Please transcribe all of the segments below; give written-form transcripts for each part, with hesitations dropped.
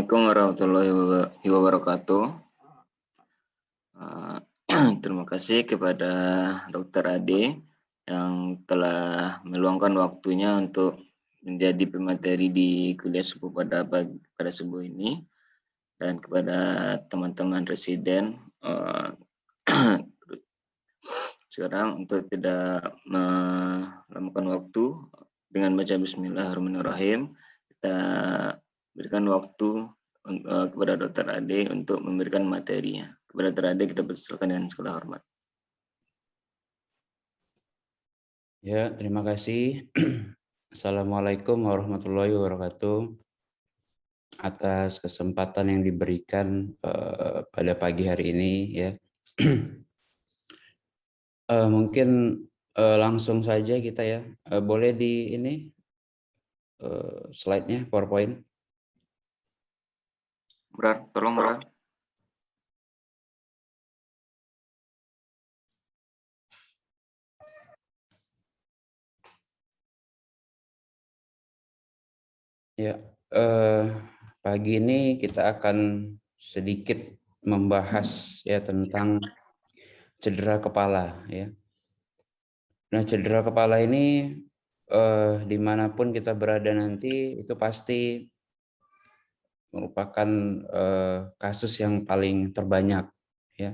Assalamualaikum warahmatullahi wabarakatuh. Terima kasih kepada Dr. Ade yang telah meluangkan waktunya untuk menjadi pemateri di kuliah subuh pada subuh ini, dan kepada teman-teman residen sekarang untuk tidak melamakan waktu dengan baca Bismillahirrahmanirrahim, kita berikan waktu kepada Dr. Ade untuk memberikan materinya. Kepada Dr. Ade kita persilakan dengan segala hormat. Ya, terima kasih. Assalamualaikum warahmatullahi wabarakatuh. Atas kesempatan yang diberikan pada pagi hari ini, ya. Mungkin langsung saja kita ya. Boleh di ini slide-nya PowerPoint. Tolong Bra. Ya, pagi ini kita akan sedikit membahas ya tentang cedera kepala ya. Nah, cedera kepala ini dimanapun kita berada nanti itu pasti merupakan kasus yang paling terbanyak ya.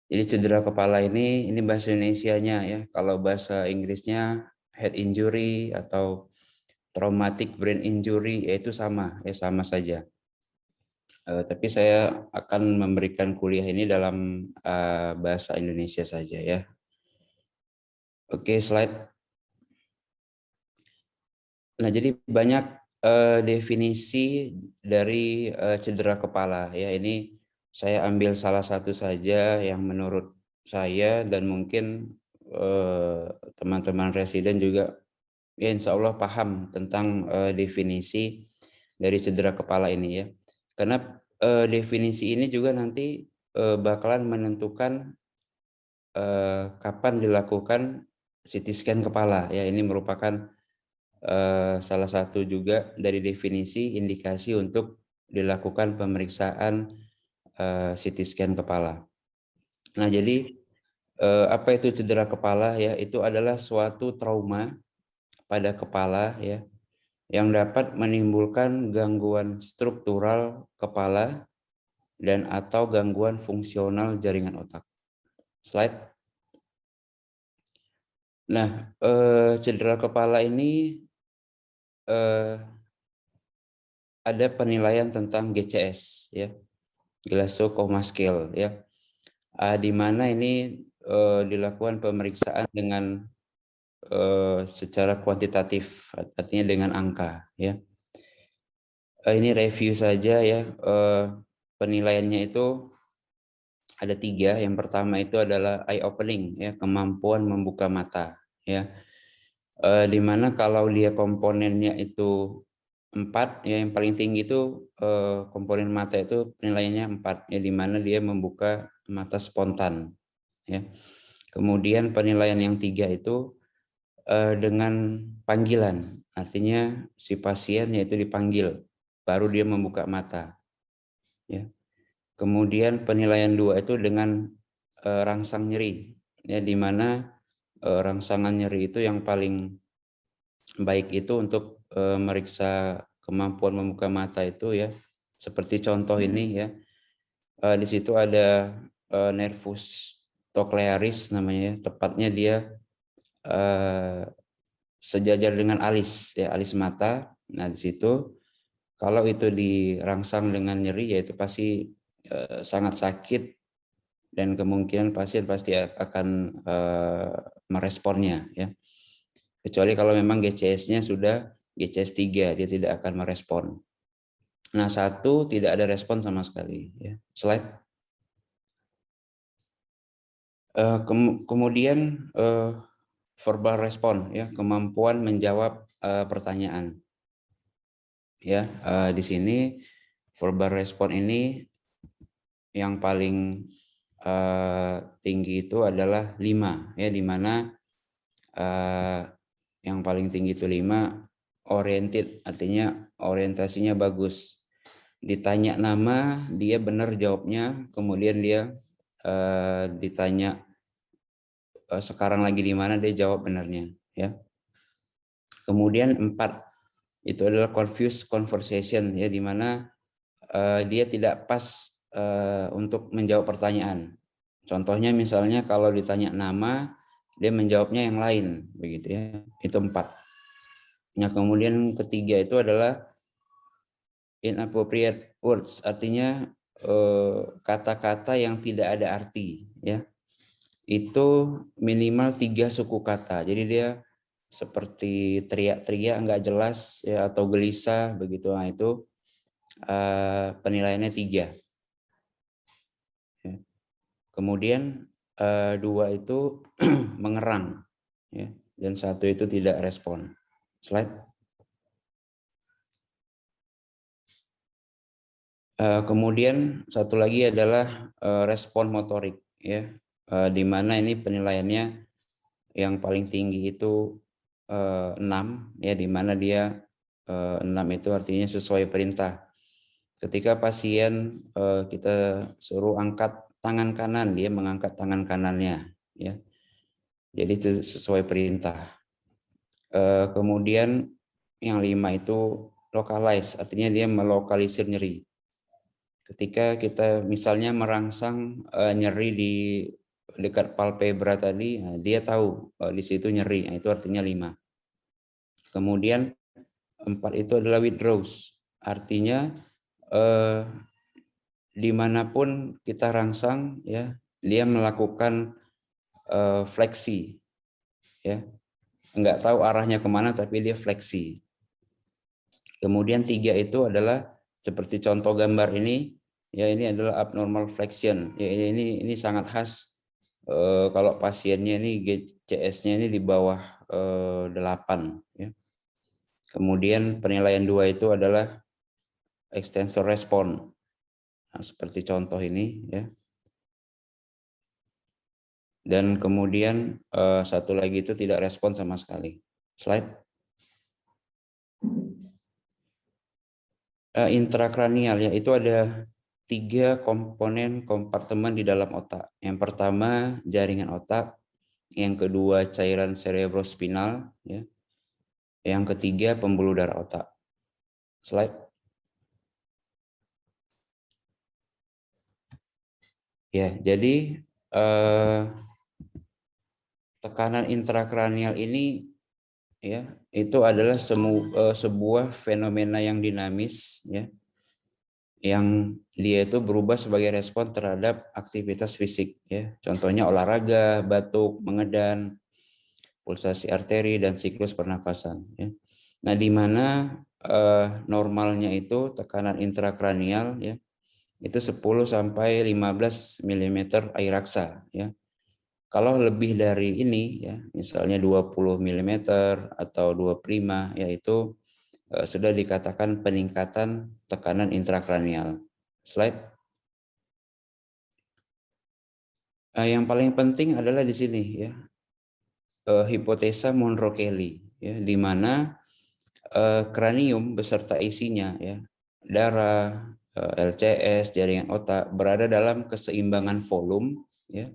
Jadi cedera kepala ini bahasa Indonesianya ya. Kalau bahasa Inggrisnya head injury atau traumatic brain injury, yaitu sama ya, sama saja. Tapi saya akan memberikan kuliah ini dalam bahasa Indonesia saja ya. Oke, slide. Nah, jadi banyak definisi dari cedera kepala ya. Ini saya ambil salah satu saja yang menurut saya, dan mungkin teman-teman residen juga ya insya Allah paham tentang definisi dari cedera kepala ini ya. Karena definisi ini juga nanti bakalan menentukan kapan dilakukan CT scan kepala ya. Ini merupakan salah satu juga dari definisi indikasi untuk dilakukan pemeriksaan CT scan kepala. Nah, jadi apa itu cedera kepala ya? Itu adalah suatu trauma pada kepala ya yang dapat menimbulkan gangguan struktural kepala dan atau gangguan fungsional jaringan otak. Slide. Nah, cedera kepala ini ada penilaian tentang GCS ya, Glasgow Coma Scale ya, di mana ini dilakukan pemeriksaan dengan secara kuantitatif, artinya dengan angka ya. Ini review saja ya, penilaiannya itu ada 3. Yang pertama itu adalah eye opening ya, kemampuan membuka mata ya, di mana kalau dia komponennya itu 4 ya, yang paling tinggi itu komponen mata itu penilaiannya 4 ya, di mana dia membuka mata spontan ya. Kemudian penilaian yang 3 itu dengan panggilan, artinya si pasien yaitu dipanggil baru dia membuka mata ya. Kemudian penilaian 2 itu dengan rangsang nyeri ya, di mana rangsangan nyeri itu yang paling baik itu untuk meriksa kemampuan membuka mata itu ya, seperti contoh ini ya, di situ ada nervus cochlearis namanya ya, tepatnya dia sejajar dengan alis ya, alis mata. Nah, di situ kalau itu dirangsang dengan nyeri ya itu pasti sangat sakit, dan kemungkinan pasien pasti akan meresponnya ya. Kecuali kalau memang GCS-nya sudah GCS 3, dia tidak akan merespon. Nah, 1 tidak ada respon sama sekali ya. Slide. Kemudian verbal respon ya, kemampuan menjawab pertanyaan. Ya, di sini verbal respon ini yang paling tinggi itu adalah 5 ya, di mana yang paling tinggi itu 5, oriented, artinya orientasinya bagus. ditanya nama, dia benar jawabnya, kemudian dia ditanya sekarang lagi di mana, dia jawab benarnya, ya. Kemudian 4 itu adalah confused conversation, ya, di mana dia tidak pas untuk menjawab pertanyaan. Contohnya misalnya kalau ditanya nama, dia menjawabnya yang lain, begitu ya. Itu 4. Nah, kemudian ketiga itu adalah inappropriate words, artinya kata-kata yang tidak ada arti, ya. Itu minimal 3 suku kata. Jadi dia seperti teriak-teriak nggak jelas, ya, atau gelisah begitu. Nah, itu penilaiannya 3. Ya. Kemudian 2 itu mengerang, ya, dan 1 itu tidak respon. Slide. Kemudian 1 lagi adalah respon motorik, ya, di mana ini penilaiannya yang paling tinggi itu 6, ya, di mana dia 6 itu artinya sesuai perintah. Ketika pasien kita suruh angkat tangan kanan, dia mengangkat tangan kanannya, ya. Jadi itu sesuai perintah. Kemudian yang 5 itu localize, artinya dia melokalisir nyeri. Ketika kita misalnya merangsang nyeri di dekat palpebra tadi, nah, dia tahu di situ nyeri, nah, itu artinya 5. Kemudian 4 itu adalah withdraws, artinya dimanapun kita rangsang, ya, dia melakukan fleksi, ya, nggak tahu arahnya kemana tapi dia fleksi. Kemudian 3 itu adalah seperti contoh gambar ini, ya, ini adalah abnormal flexion, ya, ini sangat khas kalau pasiennya ini GCS-nya ini di bawah 8, ya. Kemudian penilaian 2 itu adalah extensor respon. Nah, seperti contoh ini, ya. Dan kemudian 1 lagi itu tidak respon sama sekali. Slide. Intrakranial, ya, itu ada 3 komponen kompartemen di dalam otak. Yang pertama jaringan otak, yang kedua cairan cerebrospinal, ya. Yang ketiga pembuluh darah otak. Slide. Ya, jadi tekanan intrakranial ini, ya, itu adalah sebuah fenomena yang dinamis, ya, yang dia itu berubah sebagai respon terhadap aktivitas fisik, ya. Contohnya olahraga, batuk, mengedan, pulsasi arteri, dan siklus pernapasan, ya. Nah, di mana normalnya itu tekanan intrakranial, ya, itu 10 sampai 15 mm air raksa, ya. Kalau lebih dari ini, ya, misalnya 20 mm atau 25, yaitu sudah dikatakan peningkatan tekanan intrakranial. Slide. Yang paling penting adalah di sini, ya, hipotesa Monro-Kelly, ya, di mana kranium beserta isinya, ya, darah, LCS, jaringan otak berada dalam keseimbangan volume, ya,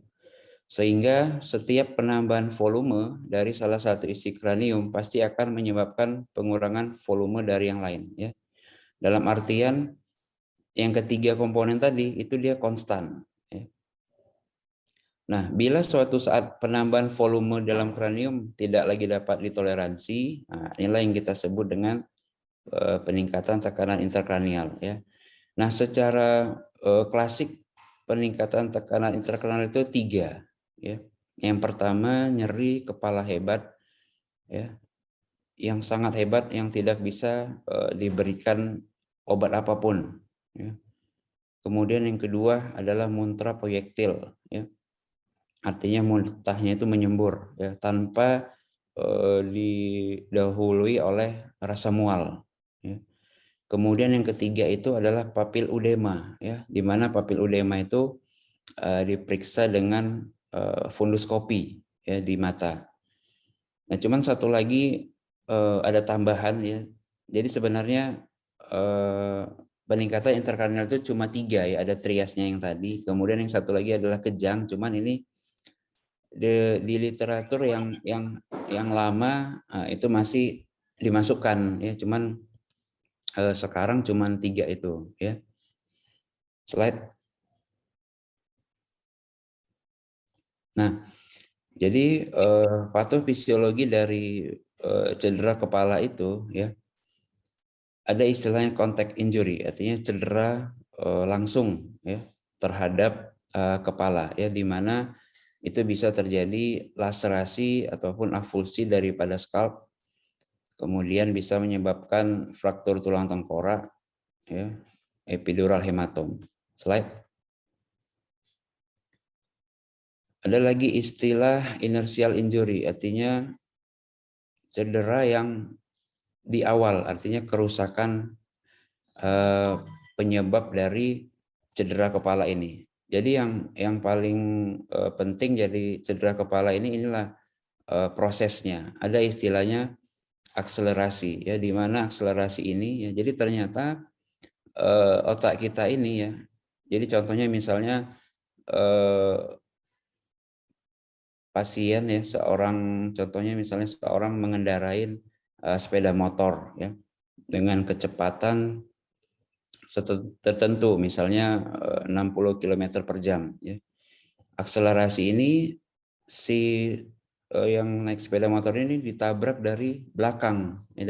sehingga setiap penambahan volume dari salah satu isi kranium pasti akan menyebabkan pengurangan volume dari yang lain, ya. Dalam artian yang ketiga komponen tadi itu dia konstan, ya. Nah, bila suatu saat penambahan volume dalam kranium tidak lagi dapat ditoleransi, nah, inilah yang kita sebut dengan peningkatan tekanan intrakranial, ya. Nah, secara klasik peningkatan tekanan intrakranial itu 3, ya. Yang pertama nyeri kepala hebat, ya, yang sangat hebat yang tidak bisa diberikan obat apapun, ya. Kemudian yang kedua adalah muntah proyektil, ya. Artinya muntahnya itu menyembur, ya, tanpa didahului oleh rasa mual, ya. Kemudian yang ketiga itu adalah papil udema, ya, di mana papil udema itu diperiksa dengan funduskopi, ya, di mata. Nah, cuman satu lagi ada tambahan, ya. Jadi sebenarnya peningkatan intrakranial itu cuma 3 ya, ada triasnya yang tadi, kemudian yang satu lagi adalah kejang, cuman ini di literatur yang lama itu masih dimasukkan ya, cuman sekarang cuman 3 itu ya. Slide. Nah, jadi patofisiologi dari cedera kepala itu ya, ada istilahnya contact injury, artinya cedera langsung ya terhadap kepala ya, di mana itu bisa terjadi laserasi ataupun avulsi daripada scalp, kemudian bisa menyebabkan fraktur tulang tengkorak ya, epidural hematom. Slide. Ada lagi istilah inertial injury, artinya cedera yang di awal, artinya kerusakan penyebab dari cedera kepala ini. Jadi yang paling penting jadi cedera kepala inilah prosesnya. Ada istilahnya akselerasi ya, di mana akselerasi ini ya, jadi ternyata otak kita ini ya. Jadi contohnya misalnya pasien ya, contohnya misalnya seorang mengendarai sepeda motor ya dengan kecepatan tertentu, misalnya 60 km per jam ya. Akselerasi ini si yang naik sepeda motor ini ditabrak dari belakang ya,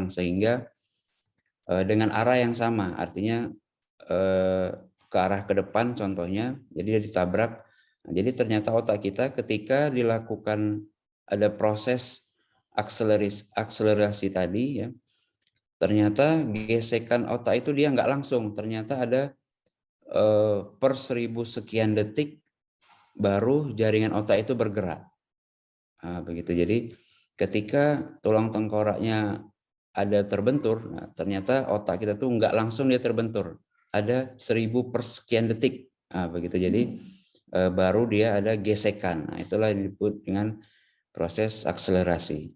sehingga dengan arah yang sama, artinya ke arah ke depan contohnya, jadi dia ditabrak. Nah, jadi ternyata otak kita ketika dilakukan ada proses akselerasi tadi ya, ternyata gesekan otak itu dia nggak langsung, ternyata ada per 1000 sekian detik baru jaringan otak itu bergerak. Nah, begitu. Jadi ketika tulang tengkoraknya ada terbentur, nah, ternyata otak kita tuh nggak langsung dia terbentur, ada 1000 per sekian detik. Nah, begitu. Jadi baru dia ada gesekan. Nah, itulah yang disebut dengan proses akselerasi.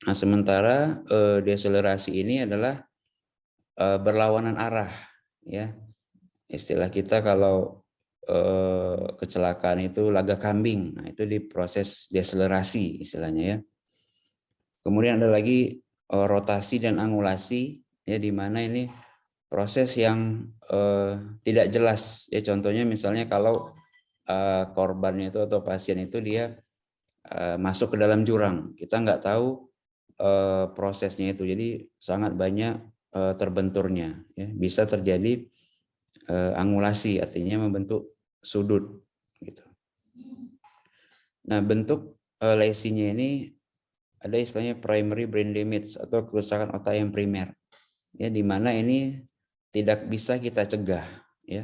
Nah, sementara deselerasi ini adalah berlawanan arah ya. Istilah kita kalau kecelakaan itu laga kambing. Nah, itu di proses deselerasi istilahnya ya. Kemudian ada lagi rotasi dan angulasi ya, di mana ini proses yang tidak jelas ya. Contohnya misalnya kalau korbannya itu atau pasien itu dia masuk ke dalam jurang, kita nggak tahu prosesnya itu, jadi sangat banyak terbenturnya ya. Bisa terjadi angulasi, artinya membentuk sudut gitu. Nah, bentuk lesinya ini ada istilahnya primary brain damage atau kerusakan otak yang primer ya, di mana ini tidak bisa kita cegah ya.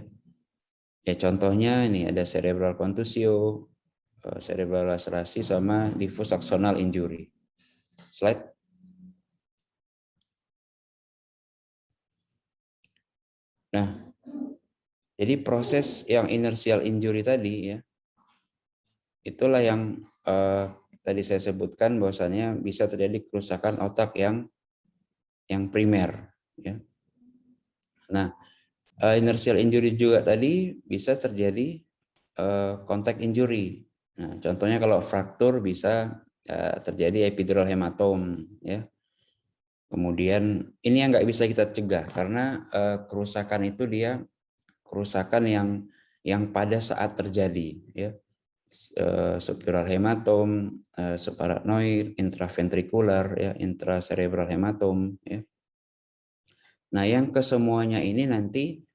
Ya contohnya ini ada cerebral contusio, cerebral lacerasi, sama diffuse axonal injury. Slide. Nah, jadi proses yang inertial injury tadi ya, itulah yang tadi saya sebutkan bahwasannya bisa terjadi kerusakan otak yang primer ya. Nah, inertial injury juga tadi bisa terjadi contact injury. Nah, contohnya kalau fraktur bisa terjadi epidural hematom ya. Kemudian ini yang nggak bisa kita cegah karena kerusakan itu dia kerusakan yang pada saat terjadi ya. Subdural hematom, subarachnoid, intraventrikular ya, intracerebral hematom ya. Nah, yang kesemuanya ini nanti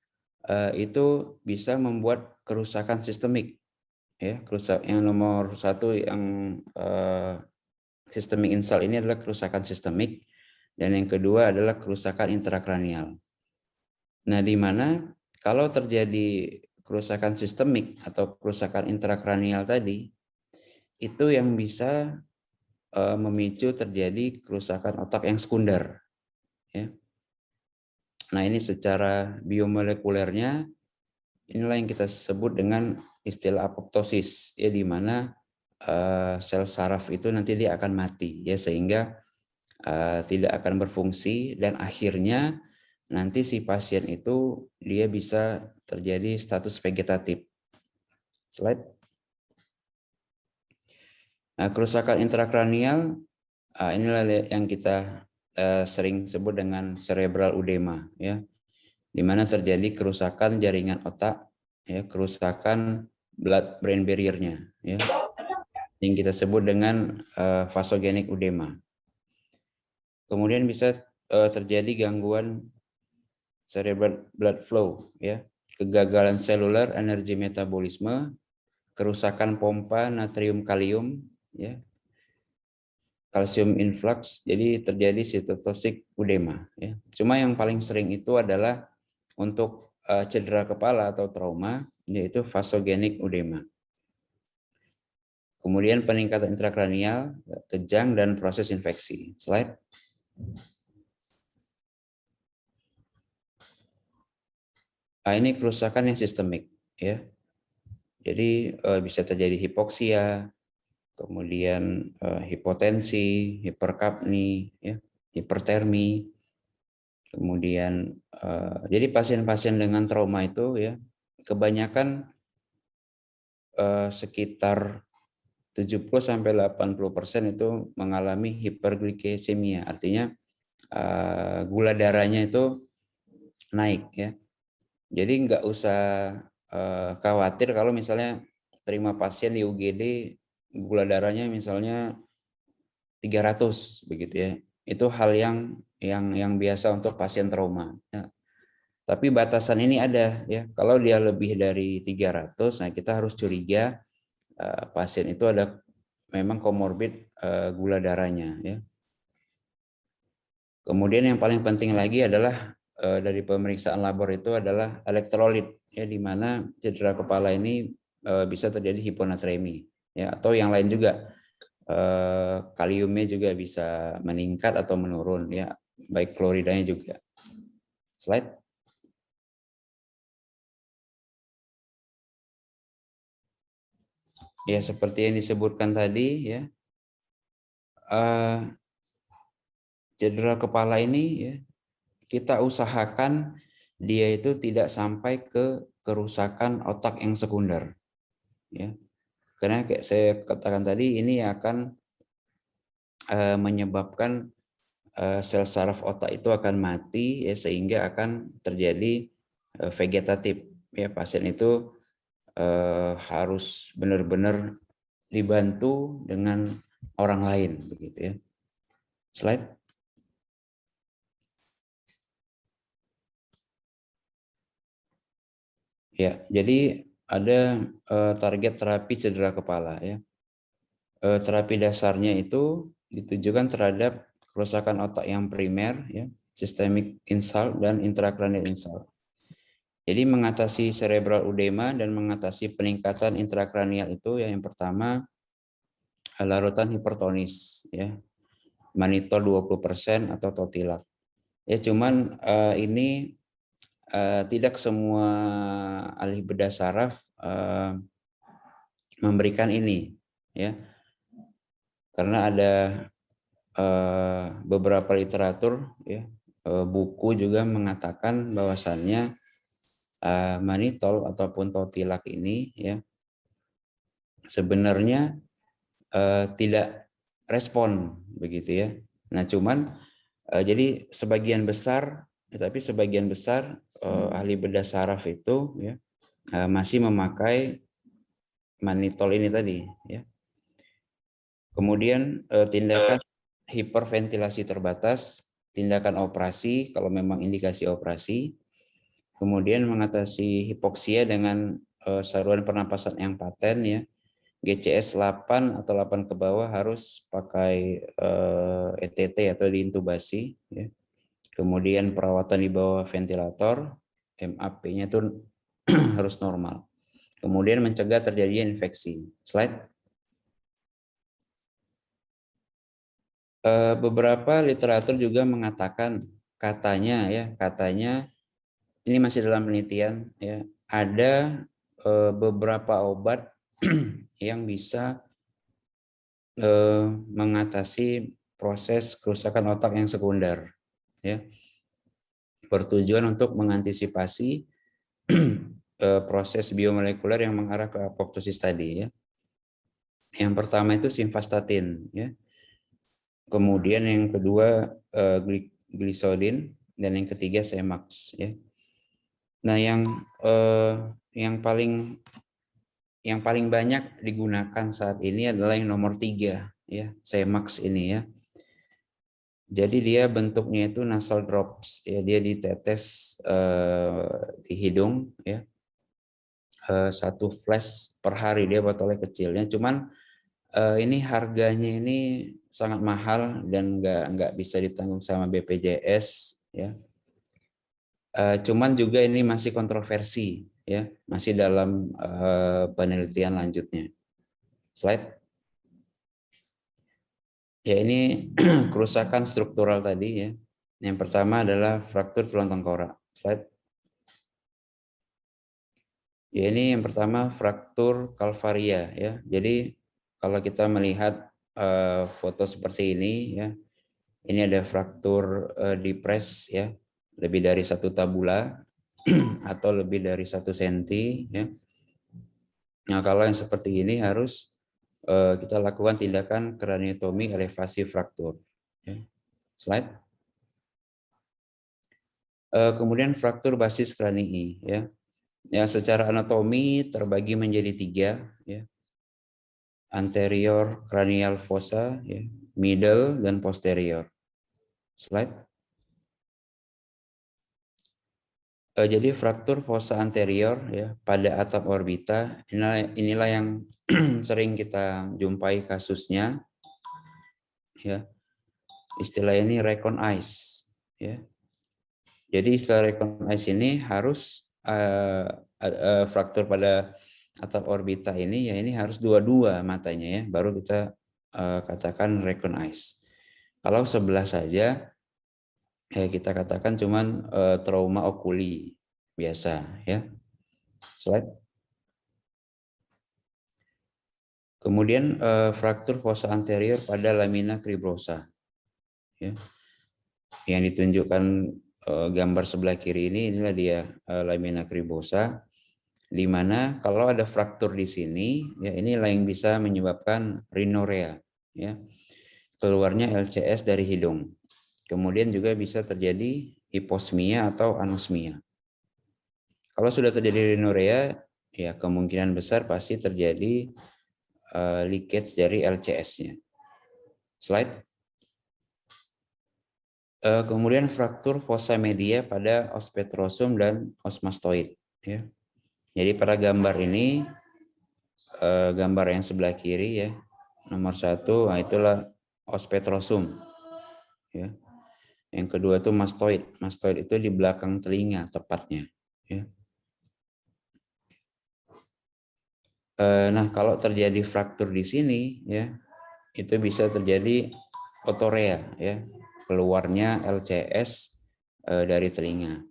itu bisa membuat kerusakan sistemik ya. Yang nomor 1 yang systemic insult ini adalah kerusakan sistemik, dan yang kedua adalah kerusakan intrakranial. Nah, di mana kalau terjadi kerusakan sistemik atau kerusakan intrakranial tadi, itu yang bisa memicu terjadi kerusakan otak yang sekunder ya. Nah, ini secara biomolekulernya inilah yang kita sebut dengan istilah apoptosis ya, di mana sel saraf itu nanti dia akan mati ya, sehingga tidak akan berfungsi dan akhirnya nanti si pasien itu dia bisa terjadi status vegetatif. Slide. Nah, kerusakan intrakranial, inilah yang kita sering sebut dengan cerebral edema, ya, di mana terjadi kerusakan jaringan otak, ya, kerusakan blood brain barrier-nya, ya, yang kita sebut dengan vasogenik edema. Kemudian bisa terjadi gangguan cerebral blood flow, ya, kegagalan seluler energi metabolisme, kerusakan pompa natrium kalium, ya, kalsium influx, jadi terjadi cytotoxic edema, ya. Cuma yang paling sering itu adalah untuk cedera kepala atau trauma, yaitu vasogenik edema. Kemudian peningkatan intrakranial, kejang, dan proses infeksi. Slide. Nah, ini kerusakan yang sistemik, ya. Jadi bisa terjadi hipoksia, kemudian hipotensi, hiperkapni, ya, hipertermi. Kemudian jadi pasien-pasien dengan trauma itu, ya, kebanyakan sekitar 70-80% itu mengalami hiperglikemia, artinya gula darahnya itu naik, ya. Jadi nggak usah khawatir kalau misalnya terima pasien di UGD gula darahnya misalnya 300 begitu, ya. Itu hal yang biasa untuk pasien trauma. Ya. Tapi batasan ini ada, ya. Kalau dia lebih dari 300, nah kita harus curiga pasien itu ada memang komorbid gula darahnya, ya. Kemudian yang paling penting lagi adalah dari pemeriksaan labor itu adalah elektrolit, ya, di mana cedera kepala ini bisa terjadi hiponatremi, ya, atau yang lain juga. Kaliumnya juga bisa meningkat atau menurun, ya, baik kloridanya juga. Slide. Ya, seperti yang disebutkan tadi, ya, cedera kepala ini, ya, kita usahakan dia itu tidak sampai ke kerusakan otak yang sekunder, ya, karena kayak saya katakan tadi ini akan menyebabkan sel saraf otak itu akan mati, ya, sehingga akan terjadi vegetatif, ya. Pasien itu harus benar-benar dibantu dengan orang lain, begitu, ya. Slide. Ya, jadi ada target terapi cedera kepala, ya. Terapi dasarnya itu ditujukan terhadap kerusakan otak yang primer, ya, systemic insult dan intracranial insult. Jadi mengatasi cerebral edema dan mengatasi peningkatan intrakranial itu, ya, yang pertama larutan hipertonis, ya, mannitol 20% atau totilak. Ya, cuman ini tidak semua ahli bedah saraf memberikan ini, ya, karena ada beberapa literatur, ya, buku juga mengatakan bahwasannya mannitol ataupun totilak ini, ya, sebenarnya tidak respon, begitu, ya. Nah, cuman jadi sebagian besar, tapi sebagian besar ahli bedah saraf itu, ya, masih memakai mannitol ini tadi, ya. Kemudian tindakan hiperventilasi terbatas, tindakan operasi kalau memang indikasi operasi, kemudian mengatasi hipoksia dengan saluran pernapasan yang paten, ya, GCS 8 atau 8 ke bawah harus pakai ETT atau diintubasi, ya. Kemudian perawatan di bawah ventilator, MAP-nya itu harus normal. Kemudian mencegah terjadinya infeksi. Slide. Beberapa literatur juga mengatakan katanya ini masih dalam penelitian, ya, ada beberapa obat yang bisa mengatasi proses kerusakan otak yang sekunder, ya. bertujuan untuk mengantisipasi proses biomolekuler yang mengarah ke apoptosis tadi, ya. Yang pertama itu simvastatin, ya. Kemudian yang kedua glisolin, dan yang ketiga Cemax, ya. Nah, yang paling banyak digunakan saat ini adalah yang nomor 3, ya, Cemax ini, ya. Jadi dia bentuknya itu nasal drops, ya, dia ditetes di hidung, ya. 1 flash per hari, dia botolnya kecilnya. Cuman ini harganya ini sangat mahal dan nggak bisa ditanggung sama BPJS, ya. Cuman juga ini masih kontroversi, ya, masih dalam penelitian lanjutnya. Slide. Ya, ini kerusakan struktural tadi, ya. Yang pertama adalah fraktur tulang tengkorak. Slide. Ya, ini yang pertama fraktur kalvaria, ya. Jadi kalau kita melihat foto seperti ini, ya, ini ada fraktur di press, ya, lebih dari 1 tabula atau lebih dari 1 senti, ya. Nah, kalau yang seperti ini harus kita lakukan tindakan kraniotomi elevasi fraktur, ya. Slide. Kemudian fraktur basis kranii, ya. Ya, secara anatomi terbagi menjadi 3, ya. Anterior cranial fossa, ya, middle dan posterior. Slide. Jadi fraktur fossa anterior, ya, pada atap orbita, inilah yang sering kita jumpai kasusnya, ya. Istilah ini recon ice, ya. Jadi istilah recon ice ini harus fraktur pada atap orbita ini, ya, ini harus dua-dua matanya, ya, baru kita katakan recon ice. Kalau sebelah saja, ya, kita katakan cuman trauma okuli biasa, ya. Slide. Kemudian fraktur fossa anterior pada lamina cribrosa, ya. Yang ditunjukkan gambar sebelah kiri inilah dia lamina cribrosa, di mana kalau ada fraktur di sini, ya, inilah yang bisa menyebabkan rhinorrhea, ya, keluarnya LCS dari hidung. Kemudian juga bisa terjadi hiposmia atau anosmia. Kalau sudah terjadi rhinorrhea, ya, kemungkinan besar pasti terjadi leakage dari LCS-nya. Slide. Kemudian fraktur fossa media pada ospetrosum dan osmastoid, ya. Jadi pada gambar ini, gambar yang sebelah kiri, ya, nomor 1, nah itulah ospetrosum, ya. Yang kedua itu mastoid. Mastoid itu di belakang telinga tepatnya, ya. Nah, kalau terjadi fraktur di sini, ya, itu bisa terjadi otorea, ya, keluarnya LCS dari telinga.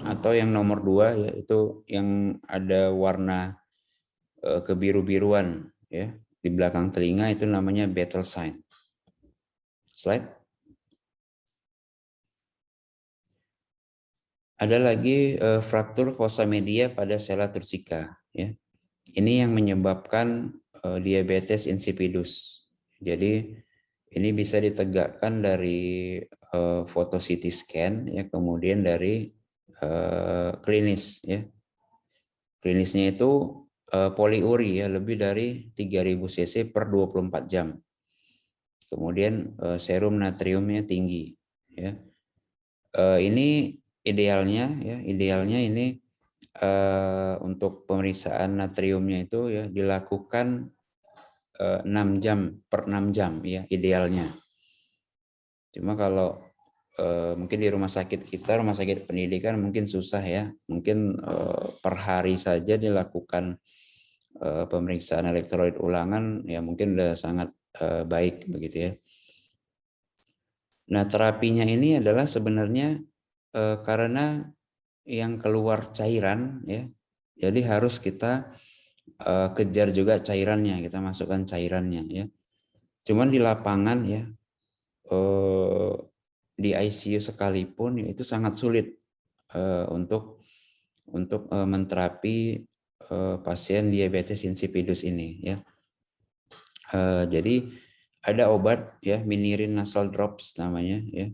Atau yang nomor 2, yaitu yang ada warna kebiru-biruan, ya, di belakang telinga, itu namanya battle sign. Slide. Ada lagi fraktur fossa media pada sella tursika, ya. Ini yang menyebabkan diabetes insipidus. Jadi ini bisa ditegakkan dari foto CT scan, ya, kemudian dari klinis, ya. Klinisnya itu poliuri, ya, lebih dari 3000 cc per 24 jam. Kemudian serum natriumnya tinggi, ya. Ini idealnya, ya, ini untuk pemeriksaan natriumnya itu, ya, dilakukan 6 jam per 6 jam, ya, idealnya. Cuma kalau mungkin di rumah sakit kita, rumah sakit pendidikan mungkin susah, ya. Mungkin per hari saja dilakukan pemeriksaan elektrolit ulangan, ya, mungkin udah sangat baik begitu, ya. Nah, terapinya ini adalah sebenarnya karena yang keluar cairan, ya. Jadi harus kita kejar juga cairannya, kita masukkan cairannya, ya. Cuman di lapangan, ya, di ICU sekalipun itu sangat sulit untuk menterapi pasien diabetes insipidus ini ya. Jadi ada obat ya, Minirin nasal drops namanya ya.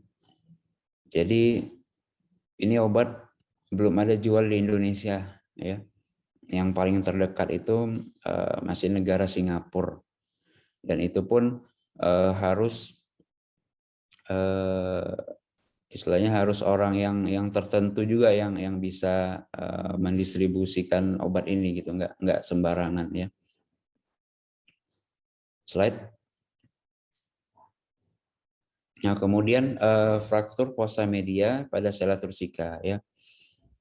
Jadi ini obat belum ada jual di Indonesia ya. Yang paling terdekat itu masih negara Singapura, dan itu pun harus istilahnya harus orang yang tertentu juga yang bisa mendistribusikan obat ini gitu, nggak sembarangan ya. Slide. Nah, kemudian fraktur fossa media pada sela tursika ya.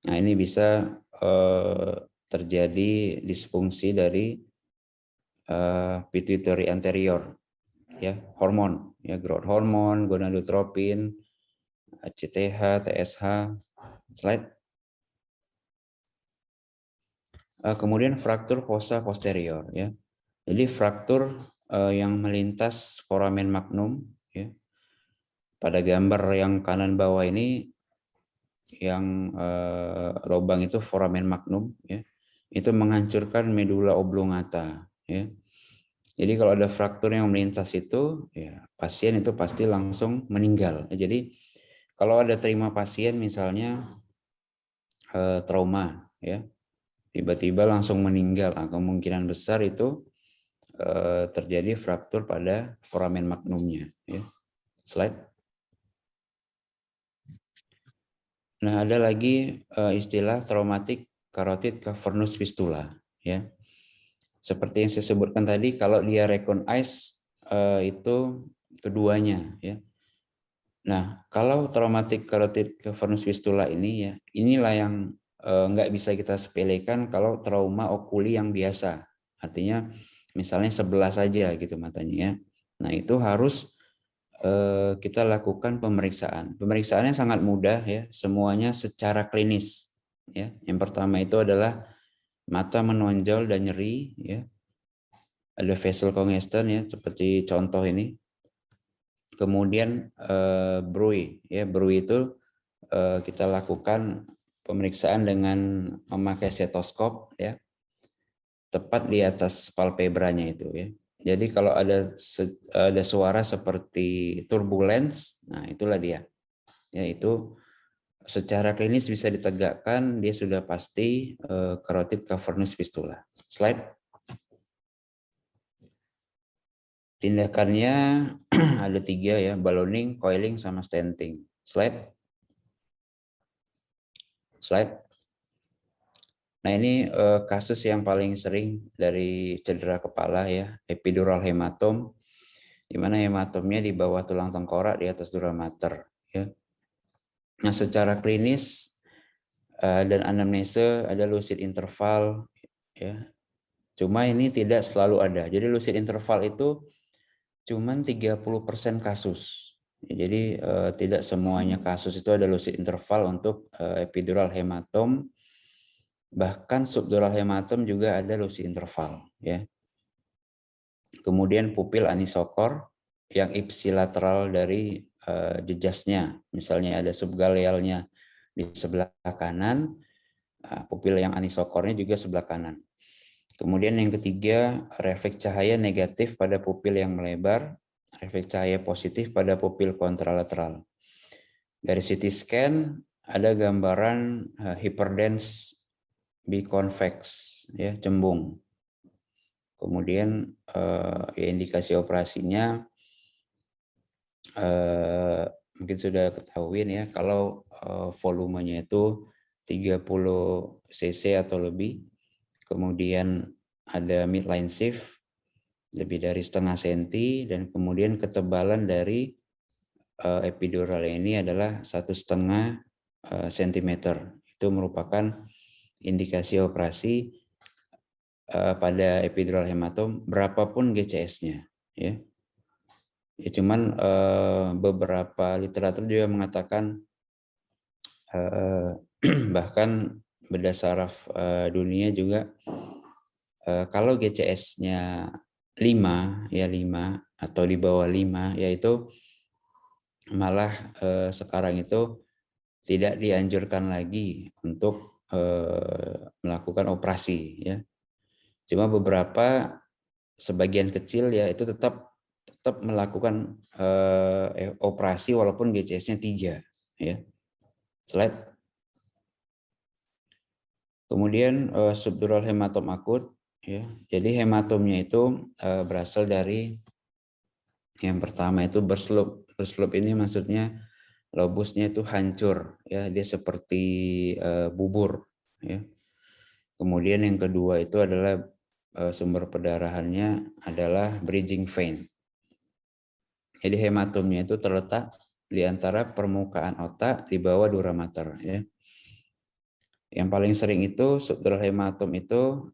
Nah, ini bisa terjadi disfungsi dari pituitary anterior ya, hormon ya, growth hormone, gonadotropin, ACTH, TSH. Slide. Kemudian fraktur fossa posterior ya. Jadi fraktur yang melintas foramen magnum ya. Pada gambar yang kanan bawah ini yang lubang itu foramen magnum ya. Itu menghancurkan medula oblongata ya. Jadi kalau ada fraktur yang melintas itu ya pasien itu pasti langsung meninggal. Jadi kalau ada terima pasien misalnya trauma ya, tiba-tiba langsung meninggal, nah, kemungkinan besar itu terjadi fraktur pada foramen magnumnya ya. Slide. Nah, ada lagi istilah traumatic carotid cavernous fistula ya. Seperti yang saya sebutkan tadi, kalau dia recognize itu keduanya ya. Nah, kalau traumatic carotid cavernous fistula ini ya, inilah yang nggak bisa kita sepelekan kalau trauma okuli yang biasa. Artinya misalnya sebelah saja gitu matanya ya. Nah, itu harus kita lakukan pemeriksaan. Pemeriksaannya sangat mudah ya, semuanya secara klinis ya. Yang pertama itu adalah mata menonjol dan nyeri ya. Ada vessel congestion ya, seperti contoh ini. Kemudian bruit ya, bruit itu kita lakukan pemeriksaan dengan memakai stetoskop ya, tepat di atas palpebranya itu ya. Jadi kalau ada suara seperti turbulence, nah itulah dia. Yaitu secara klinis bisa ditegakkan dia sudah pasti carotid cavernous fistula. Slide. Tindakannya ada 3 ya, ballooning, coiling, sama stenting. Slide. Slide. Nah, ini kasus yang paling sering dari cedera kepala ya, epidural hematom, di mana hematomnya di bawah tulang tengkorak di atas dura mater ya. Nah, secara klinis dan anamnese ada lucid interval ya. Cuma ini tidak selalu ada. Jadi lucid interval itu cuman 30% kasus. Jadi tidak semuanya kasus itu ada lucid interval untuk epidural hematom. Bahkan subdural hematom juga ada lucid interval ya. Kemudian pupil anisokor yang ipsilateral dari jejasnya, misalnya ada subgalealnya di sebelah kanan, pupil yang anisokornya juga sebelah kanan. Kemudian yang ketiga, refleks cahaya negatif pada pupil yang melebar, refleks cahaya positif pada pupil kontralateral. Dari CT scan ada gambaran hyperdense biconvex ya, cembung. Kemudian ya indikasi operasinya mungkin sudah ketahuin ya, kalau volumenya itu 30 cc atau lebih. Kemudian ada midline shift lebih dari setengah senti, dan kemudian ketebalan dari epidural ini adalah 1,5 sentimeter. Itu merupakan indikasi operasi pada epidural hematom berapapun GCS-nya ya. Ya cuman beberapa literatur juga mengatakan bahkan berdasar dunia juga kalau GCS-nya 5 ya, 5 atau di bawah 5 yaitu malah sekarang itu tidak dianjurkan lagi untuk melakukan operasi ya. Cuma beberapa sebagian kecil ya itu tetap melakukan operasi walaupun GCS-nya 3 ya. Slide. Kemudian subdural hematom akut ya. Jadi hematomnya itu berasal dari yang pertama itu berselup. Berselup ini maksudnya lobusnya itu hancur ya, dia seperti bubur ya. Kemudian yang kedua itu adalah sumber perdarahannya adalah bridging vein. Jadi hematomnya itu terletak di antara permukaan otak di bawah dura mater ya. Yang paling sering itu subdural hematom itu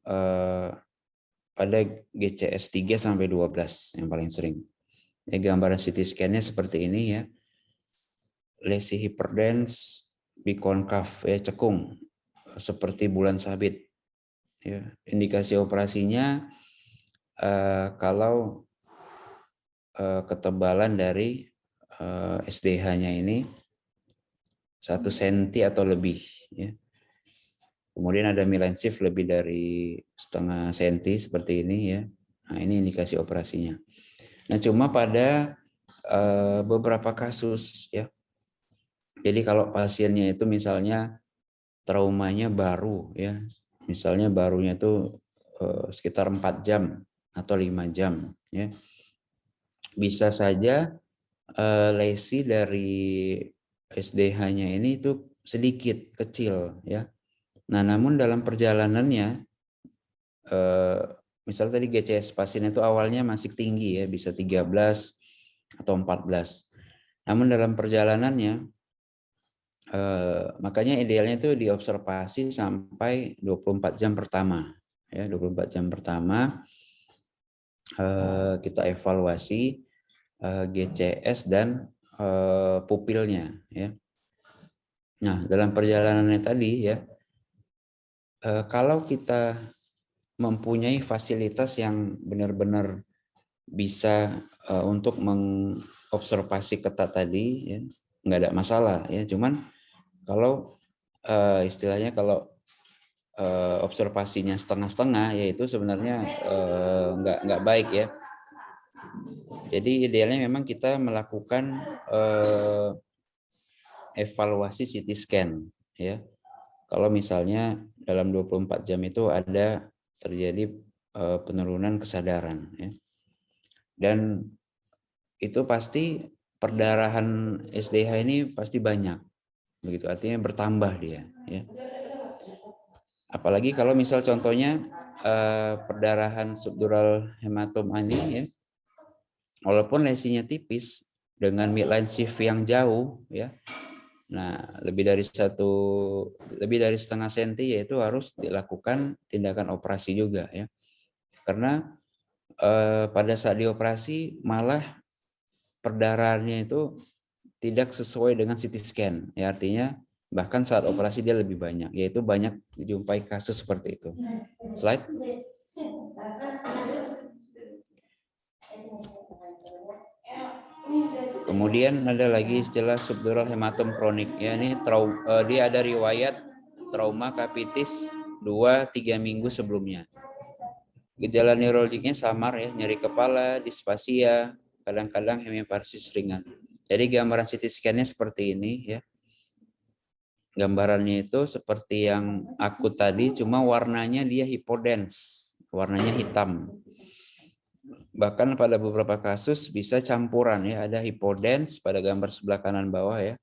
pada GCS 3 sampai 12 yang paling sering. Ya, gambaran CT scan-nya seperti ini ya. Lesi hiperdens, bikonkav ya, cekung seperti bulan sabit. Ya, indikasi operasinya kalau ketebalan dari SDH-nya ini 1 cm atau lebih. Ya. Kemudian ada midline shift lebih dari setengah senti seperti ini ya. Nah ini indikasi operasinya. Nah cuma pada beberapa kasus ya. Jadi kalau pasiennya itu misalnya traumanya baru ya, misalnya barunya itu sekitar 4 jam atau 5 jam ya, bisa saja lesi dari SDH-nya ini itu sedikit kecil ya. Nah namun dalam perjalanannya misal tadi GCS pasien itu awalnya masih tinggi ya, bisa 13 atau 14. Namun dalam perjalanannya makanya idealnya itu diobservasi sampai 24 jam pertama ya, 24 jam pertama kita evaluasi GCS dan pupilnya ya. Nah, dalam perjalanannya tadi ya, kalau kita mempunyai fasilitas yang benar-benar bisa untuk mengobservasi ketat tadi ya, nggak ada masalah ya. Cuman kalau istilahnya kalau observasinya setengah-setengah, yaitu sebenarnya nggak baik ya. Jadi idealnya memang kita melakukan evaluasi CT scan ya. Kalau misalnya dalam 24 jam itu ada terjadi penurunan kesadaran ya. Dan itu pasti perdarahan SDH ini pasti banyak. Begitu artinya bertambah dia ya. Apalagi kalau misal contohnya perdarahan subdural hematom ini ya, walaupun lesinya tipis dengan midline shift yang jauh ya, nah lebih dari setengah senti, yaitu harus dilakukan tindakan operasi juga ya, karena pada saat dioperasi malah perdarahannya itu tidak sesuai dengan CT scan ya, artinya bahkan saat operasi dia lebih banyak, yaitu banyak dijumpai kasus seperti itu. Slide. Kemudian ada lagi istilah subdural hematom kronik ya, ini dia ada riwayat trauma kapitis 2-3 minggu sebelumnya. Gejala neurologiknya samar ya, nyeri kepala, disfasia, kadang-kadang hemiparesis ringan. Jadi gambaran CT scan-nya seperti ini ya. Gambarannya itu seperti yang akut tadi, cuma warnanya dia hipodens, warnanya hitam. Bahkan pada beberapa kasus bisa campuran ya, ada hipodens pada gambar sebelah kanan bawah ya.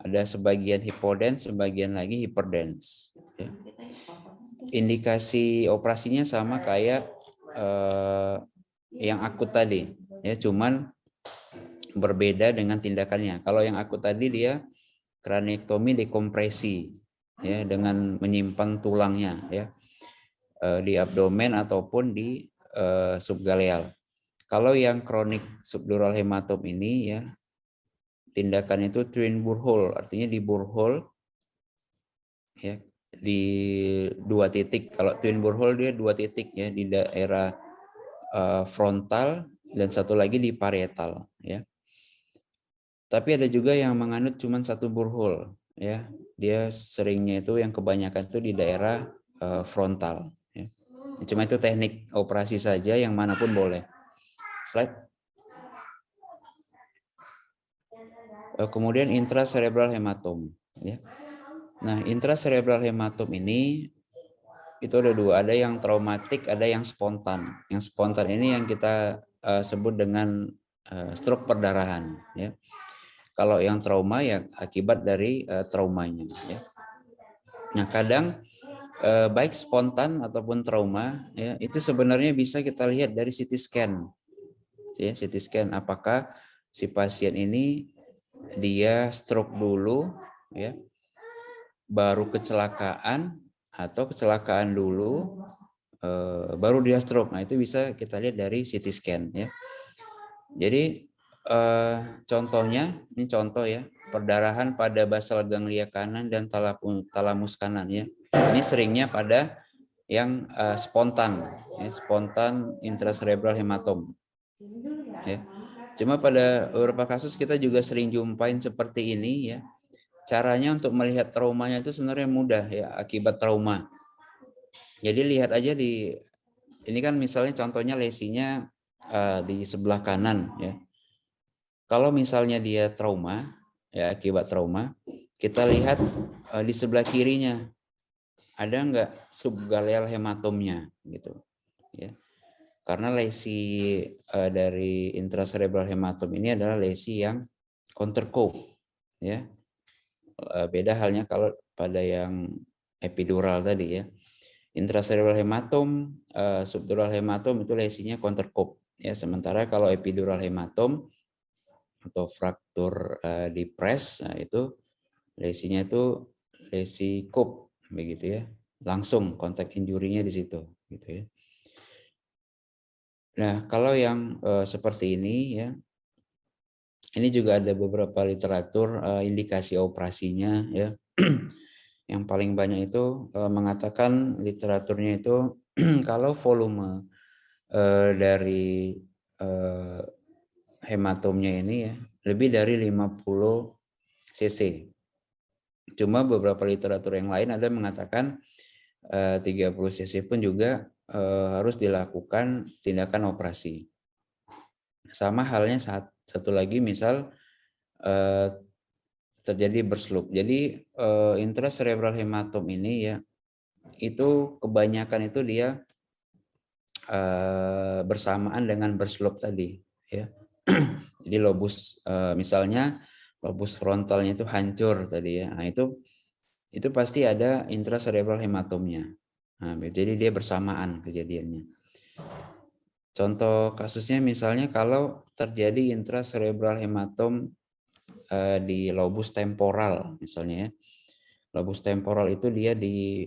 Ada sebagian hipodens, sebagian lagi hiperdens. Ya. Indikasi operasinya sama kayak yang akut tadi, ya, cuman berbeda dengan tindakannya. Kalau yang akut tadi dia kraniektomi dekompresi, ya, dengan menyimpan tulangnya, ya, di abdomen ataupun di subgaleal. Kalau yang kronik subdural hematom ini, ya, tindakan itu twin burhole, artinya di burhole, ya, di 2 titik. Kalau twin burhole dia 2 titik ya, di daerah frontal dan satu lagi di parietal ya. Tapi ada juga yang menganut cuma satu borehole, ya. Dia seringnya itu yang kebanyakan itu di daerah frontal. Ya. Cuma itu teknik operasi saja, yang manapun boleh. Slide. Kemudian intracerebral hematom. Ya. Nah, intracerebral hematom ini itu ada dua, ada yang traumatik, ada yang spontan. Yang spontan ini yang kita sebut dengan stroke perdarahan. Ya. Kalau yang trauma ya akibat dari traumanya. Ya. Nah, kadang baik spontan ataupun trauma, ya, itu sebenarnya bisa kita lihat dari CT scan. Ya, CT scan apakah si pasien ini dia stroke dulu, ya, baru kecelakaan, atau kecelakaan dulu baru dia stroke. Nah, itu bisa kita lihat dari CT scan. Ya. Jadi contohnya, ini contoh ya, perdarahan pada basal ganglia kanan dan talamus kanan ya. Ini seringnya pada yang spontan, ya, spontan intracerebral hematom. Ya. Cuma pada beberapa kasus kita juga sering jumpain seperti ini ya. Caranya untuk melihat traumanya itu sebenarnya mudah ya, akibat trauma. Jadi lihat aja di ini kan misalnya contohnya lesinya di sebelah kanan ya. Kalau misalnya dia trauma, ya akibat trauma, kita lihat di sebelah kirinya ada nggak subgaleal hematomnya, gitu. Ya. Karena lesi dari intracerebral hematom ini adalah lesi yang countercove, ya. Beda halnya kalau pada yang epidural tadi ya. Intracerebral hematom, subdural hematom itu lesinya countercove, ya. Sementara kalau epidural hematom atau fraktur di press, nah itu lesinya itu lesi cup begitu ya, langsung kontak injurinya di situ gitu ya. Nah, kalau yang seperti ini ya, ini juga ada beberapa literatur indikasi operasinya ya. Yang paling banyak itu mengatakan literaturnya itu kalau volume dari hematomnya ini ya lebih dari 50 cc. Cuma beberapa literatur yang lain ada mengatakan 30 cc pun juga harus dilakukan tindakan operasi. Sama halnya satu lagi misal terjadi bersloop. Jadi intracerebral hematom ini ya itu kebanyakan itu dia bersamaan dengan bersloop tadi ya. Jadi lobus misalnya lobus frontalnya itu hancur tadi ya. Nah, itu pasti ada intracerebral hematomnya. Nah, jadi dia bersamaan kejadiannya. Contoh kasusnya misalnya kalau terjadi intracerebral hematom di lobus temporal misalnya ya. Lobus temporal itu dia di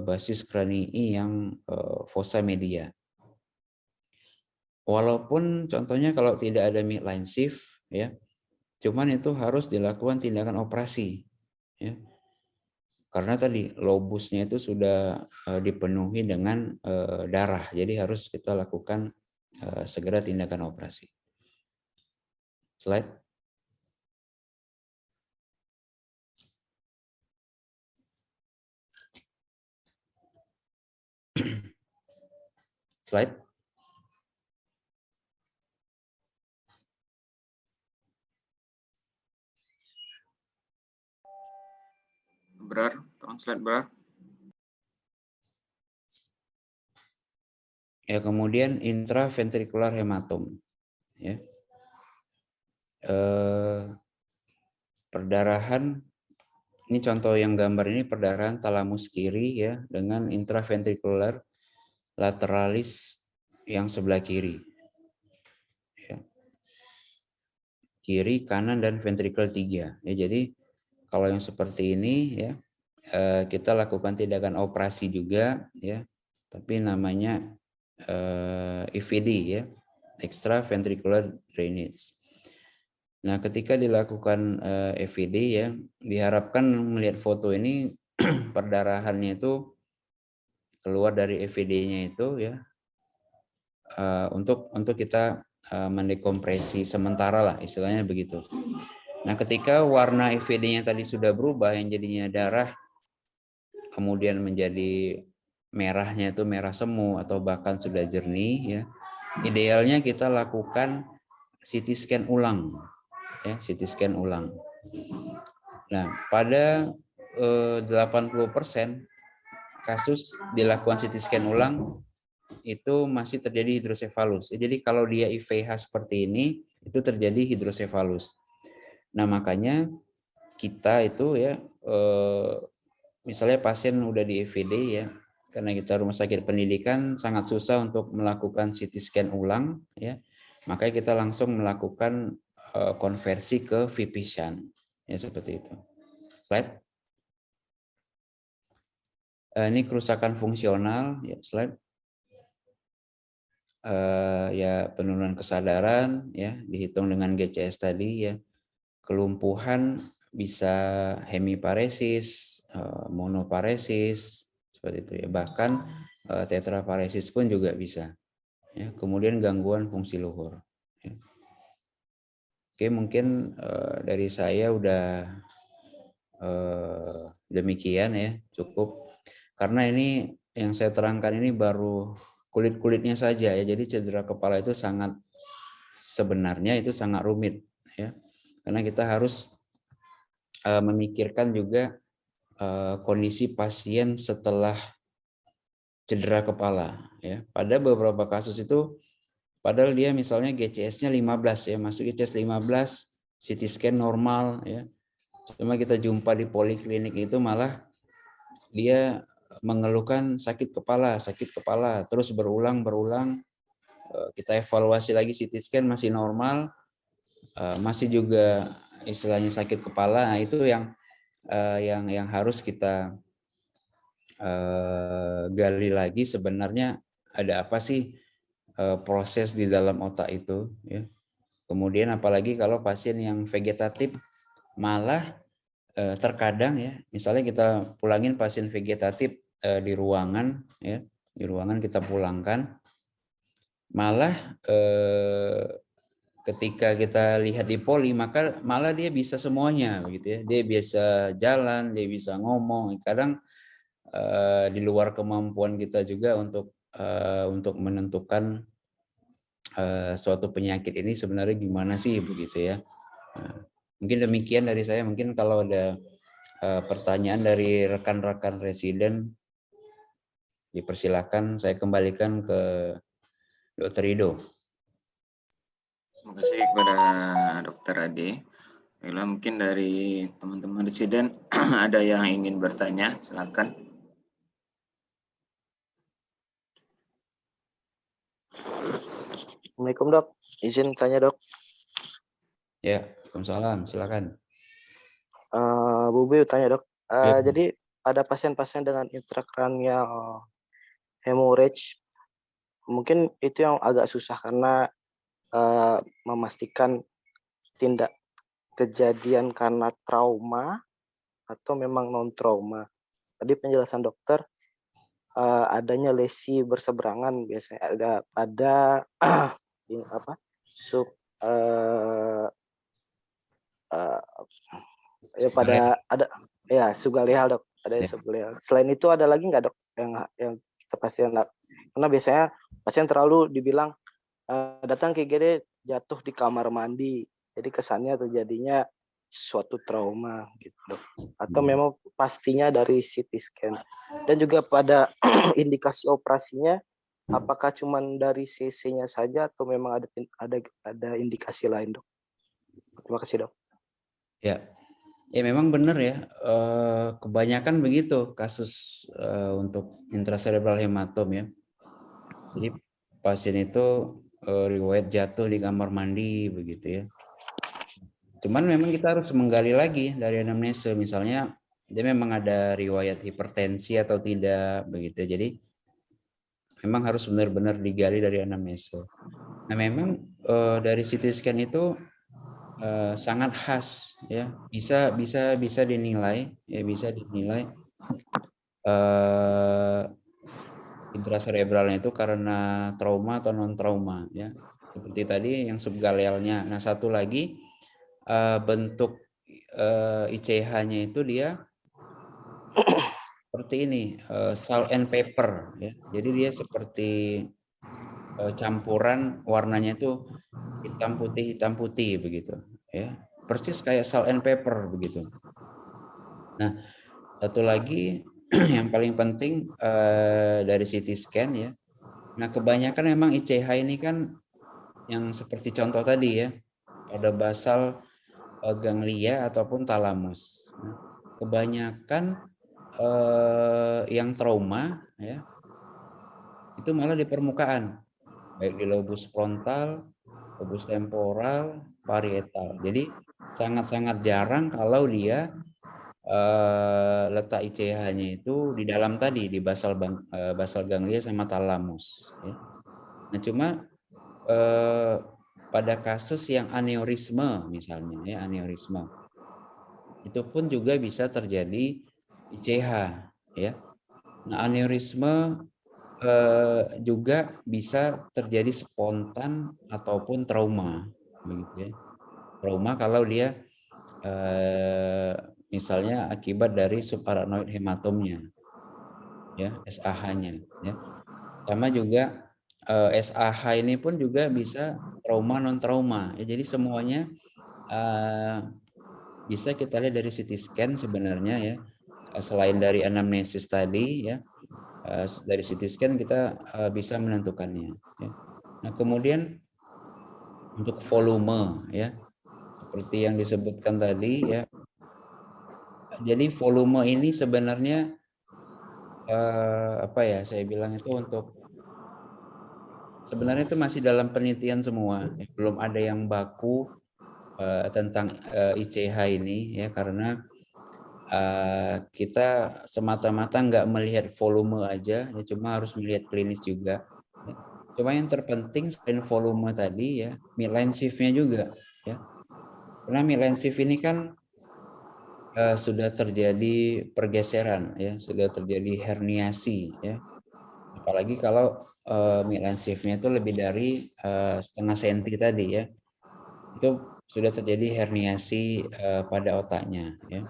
basis kranii yang fossa media. Walaupun contohnya kalau tidak ada midline shift ya, cuman itu harus dilakukan tindakan operasi ya. Karena tadi lobusnya itu sudah dipenuhi dengan darah, jadi harus kita lakukan segera tindakan operasi. Slide. Slide. Berar, translate berar. Ya, kemudian intraventricular hematom. Ya. Perdarahan, ini contoh yang gambar ini perdarahan talamus kiri ya dengan intraventricular lateralis yang sebelah kiri. Ya. Kiri, kanan, dan ventricle 3. Ya, jadi kalau yang seperti ini ya kita lakukan tindakan operasi juga ya, tapi namanya EVD ya, extraventricular drainage. Nah, ketika dilakukan EVD ya, diharapkan melihat foto ini perdarahannya itu keluar dari EVD-nya itu ya, untuk kita mendekompresi sementara lah istilahnya begitu. Nah, ketika warna IVD-nya tadi sudah berubah, yang jadinya darah, kemudian menjadi merahnya itu merah semu atau bahkan sudah jernih, ya, idealnya kita lakukan CT scan ulang, ya, CT scan ulang. Nah, pada 80% kasus dilakukan CT scan ulang itu masih terjadi hidrosefalus. Jadi kalau dia IVH seperti ini, itu terjadi hidrosefalus. Nah, makanya kita itu ya, misalnya pasien udah di IVD ya, karena kita rumah sakit pendidikan sangat susah untuk melakukan CT scan ulang ya, makanya kita langsung melakukan konversi ke VP-shunt ya, seperti itu. Slide. Ini kerusakan fungsional ya, slide. Ya, penurunan kesadaran ya, dihitung dengan GCS tadi ya. Kelumpuhan bisa hemiparesis, monoparesis seperti itu ya, bahkan tetraparesis pun juga bisa ya. Kemudian gangguan fungsi luhur ya. Oke, mungkin dari saya udah demikian ya, cukup, karena ini yang saya terangkan ini baru kulit-kulitnya saja ya. Jadi cedera kepala itu sebenarnya itu sangat rumit ya, karena kita harus memikirkan juga kondisi pasien setelah cedera kepala ya. Pada beberapa kasus itu padahal dia misalnya GCS-nya 15 ya, masuk GCS 15, CT scan normal ya. Cuma kita jumpa di poliklinik itu malah dia mengeluhkan sakit kepala, terus berulang, kita evaluasi lagi CT scan masih normal, masih juga istilahnya sakit kepala. Nah, itu yang harus kita gali lagi, sebenarnya ada apa sih proses di dalam otak itu ya. Kemudian apalagi kalau pasien yang vegetatif, malah terkadang ya, misalnya kita pulangin pasien vegetatif di ruangan ya, di ruangan kita pulangkan, malah ketika kita lihat di poli, maka malah dia bisa semuanya begitu ya. Dia bisa jalan, dia bisa ngomong. Kadang di luar kemampuan kita juga untuk menentukan suatu penyakit ini sebenarnya gimana sih begitu ya. Mungkin demikian dari saya. Mungkin kalau ada pertanyaan dari rekan-rekan residen, dipersilakan, saya kembalikan ke Dr. Rido. Terima kasih kepada Dr. Ade. Baiklah, mungkin dari teman-teman residen ada yang ingin bertanya, silakan. Assalamualaikum dok, izin tanya dok. Ya, Waalaikumsalam, silakan. Bu Biu tanya dok, Ya. jadi ada pasien-pasien dengan intrakranial hemorrhage, mungkin itu yang agak susah karena memastikan tindak kejadian karena trauma atau memang non trauma. Tadi penjelasan dokter adanya lesi berseberangan biasanya ada pada ya pada ada ya subgaleal dok, ada Ya. subgaleal. Selain itu ada lagi nggak dok yang kita pasien, karena biasanya pasien terlalu dibilang datang ke IGD jatuh di kamar mandi, jadi kesannya terjadinya suatu trauma gitu dok, atau memang pastinya dari CT scan. Dan juga pada indikasi operasinya apakah cuma dari CC-nya saja atau memang ada indikasi lain dok. Terima kasih dok. Ya, ya memang benar ya. Kebanyakan begitu kasus untuk intracerebral hematom ya. Jadi pasien itu riwayat jatuh di kamar mandi begitu ya. Cuman memang kita harus menggali lagi dari anamnesa, misalnya dia memang ada riwayat hipertensi atau tidak begitu. Jadi memang harus benar-benar digali dari anamnesa. Nah, memang dari CT scan itu sangat khas ya, bisa dinilai ya, bisa dinilai intracerebralnya itu karena trauma atau non trauma ya, seperti tadi yang subgalealnya. Nah, satu lagi bentuk ICH-nya itu dia seperti ini, salt and pepper ya. Jadi dia seperti campuran warnanya itu hitam putih begitu ya. Persis kayak salt and pepper begitu. Nah, satu lagi yang paling penting dari CT scan ya. Nah, kebanyakan memang ICH ini kan yang seperti contoh tadi ya, pada basal ganglia ataupun talamus. Nah, kebanyakan yang trauma ya, itu malah di permukaan, baik di lobus frontal, lobus temporal, parietal. Jadi sangat-sangat jarang kalau dia letak ICH-nya itu di dalam tadi, di basal ganglia sama talamus. Ya. Nah, cuma pada kasus yang aneurisme misalnya, ya aneurisme, itu pun juga bisa terjadi ICH, ya. Nah, aneurisme juga bisa terjadi spontan ataupun trauma, begitu ya. Trauma kalau dia misalnya akibat dari subarachnoid hematomnya, ya SAH-nya, ya. Sama juga SAH ini pun juga bisa trauma non trauma, ya. Jadi semuanya bisa kita lihat dari CT scan sebenarnya ya. Selain dari anamnesis tadi ya, dari CT scan kita bisa menentukannya. Ya. Nah, kemudian untuk volume ya, seperti yang disebutkan tadi ya. Jadi volume ini sebenarnya apa ya? Saya bilang itu sebenarnya itu masih dalam penelitian semua. Ya. Belum ada yang baku tentang ICH ini ya, karena kita semata-mata nggak melihat volume aja, ya cuma harus melihat klinis juga. Ya. Cuma yang terpenting selain volume tadi ya, midline shift-nya juga. Ya. Karena midline shift ini kan sudah terjadi pergeseran, ya, sudah terjadi herniasi, ya. Apalagi kalau midline shift-nya itu lebih dari setengah senti tadi, ya, itu sudah terjadi herniasi pada otaknya, ya.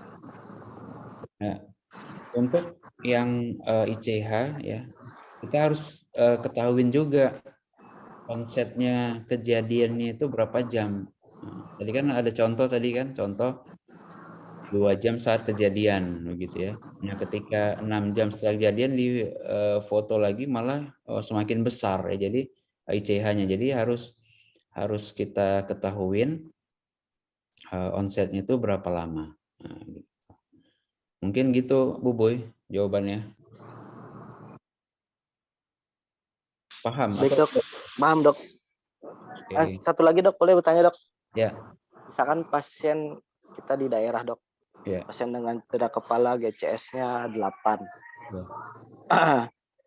Nah, untuk yang ICH ya, kita harus ketahuin juga konsepnya kejadiannya itu berapa jam. Nah, tadi kan ada contoh tadi kan, contoh 2 jam saat kejadian begitu ya. Nah, ketika 6 jam setelah kejadian di foto lagi malah semakin besar ya. Jadi ICH-nya. Jadi harus kita ketahuin onsetnya itu berapa lama. Nah, gitu. Mungkin gitu Bu Boy jawabannya. Paham? Baik, Dok. Paham, Dok. Okay. Satu lagi, Dok, boleh bertanya, Dok? Ya. Misalkan pasien kita di daerah, Dok. Ya. Pasien dengan cedera kepala GCS-nya 8. Ya.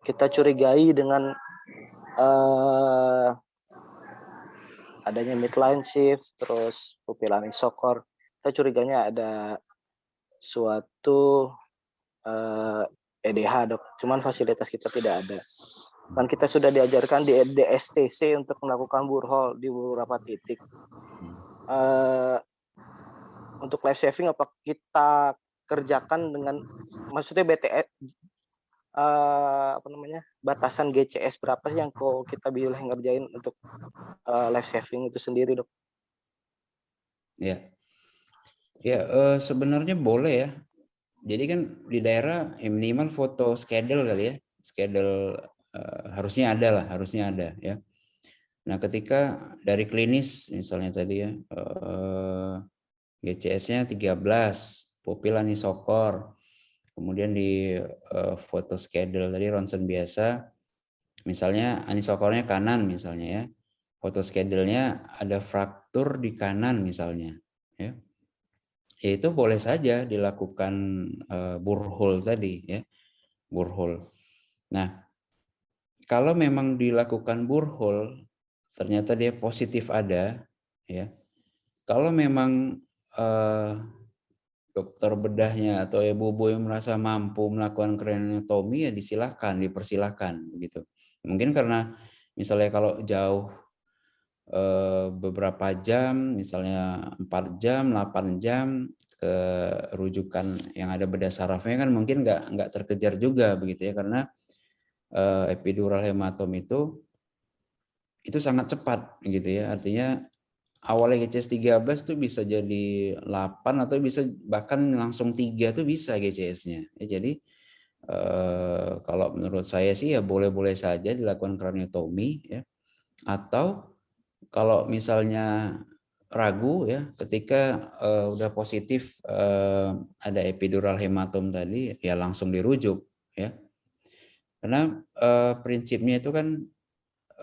Kita curigai dengan adanya midline shift, terus pupil anisokor. Kita curiganya ada suatu EDH, Dok. Cuman fasilitas kita tidak ada. Kan kita sudah diajarkan di DSTC untuk melakukan burhol di beberapa titik. Untuk life saving apa kita kerjakan dengan, maksudnya BTS batasan GCS berapa sih yang kita bisa ngerjain untuk life saving itu sendiri, Dok? Ya, ya sebenarnya boleh ya. Jadi kan di daerah minimal foto schedule kali ya, schedule harusnya ada ya. Nah, ketika dari klinis misalnya tadi ya, GCS-nya 13, pupil anisokor, kemudian di foto schedule tadi ronsen biasa, misalnya anisokornya kanan misalnya ya, foto schedule-nya ada fraktur di kanan misalnya, ya. Ya itu boleh saja dilakukan burhol tadi ya, burhol. Nah, kalau memang dilakukan burhol ternyata dia positif ada ya. Kalau memang dokter bedahnya atau ibu yang merasa mampu melakukan kraniotomi ya dipersilahkan begitu. Mungkin karena misalnya kalau jauh beberapa jam, misalnya 4 jam, 8 jam ke rujukan yang ada bedah sarafnya kan mungkin nggak terkejar juga begitu ya, karena epidural hematom itu sangat cepat gitu ya. Artinya awalnya GCS 13 tuh bisa jadi 8 atau bisa bahkan langsung 3 tuh bisa GCS-nya. Ya, jadi kalau menurut saya sih ya boleh-boleh saja dilakukan kraniotomi ya. Atau kalau misalnya ragu ya ketika udah positif ada epidural hematom tadi ya langsung dirujuk ya. Karena prinsipnya itu kan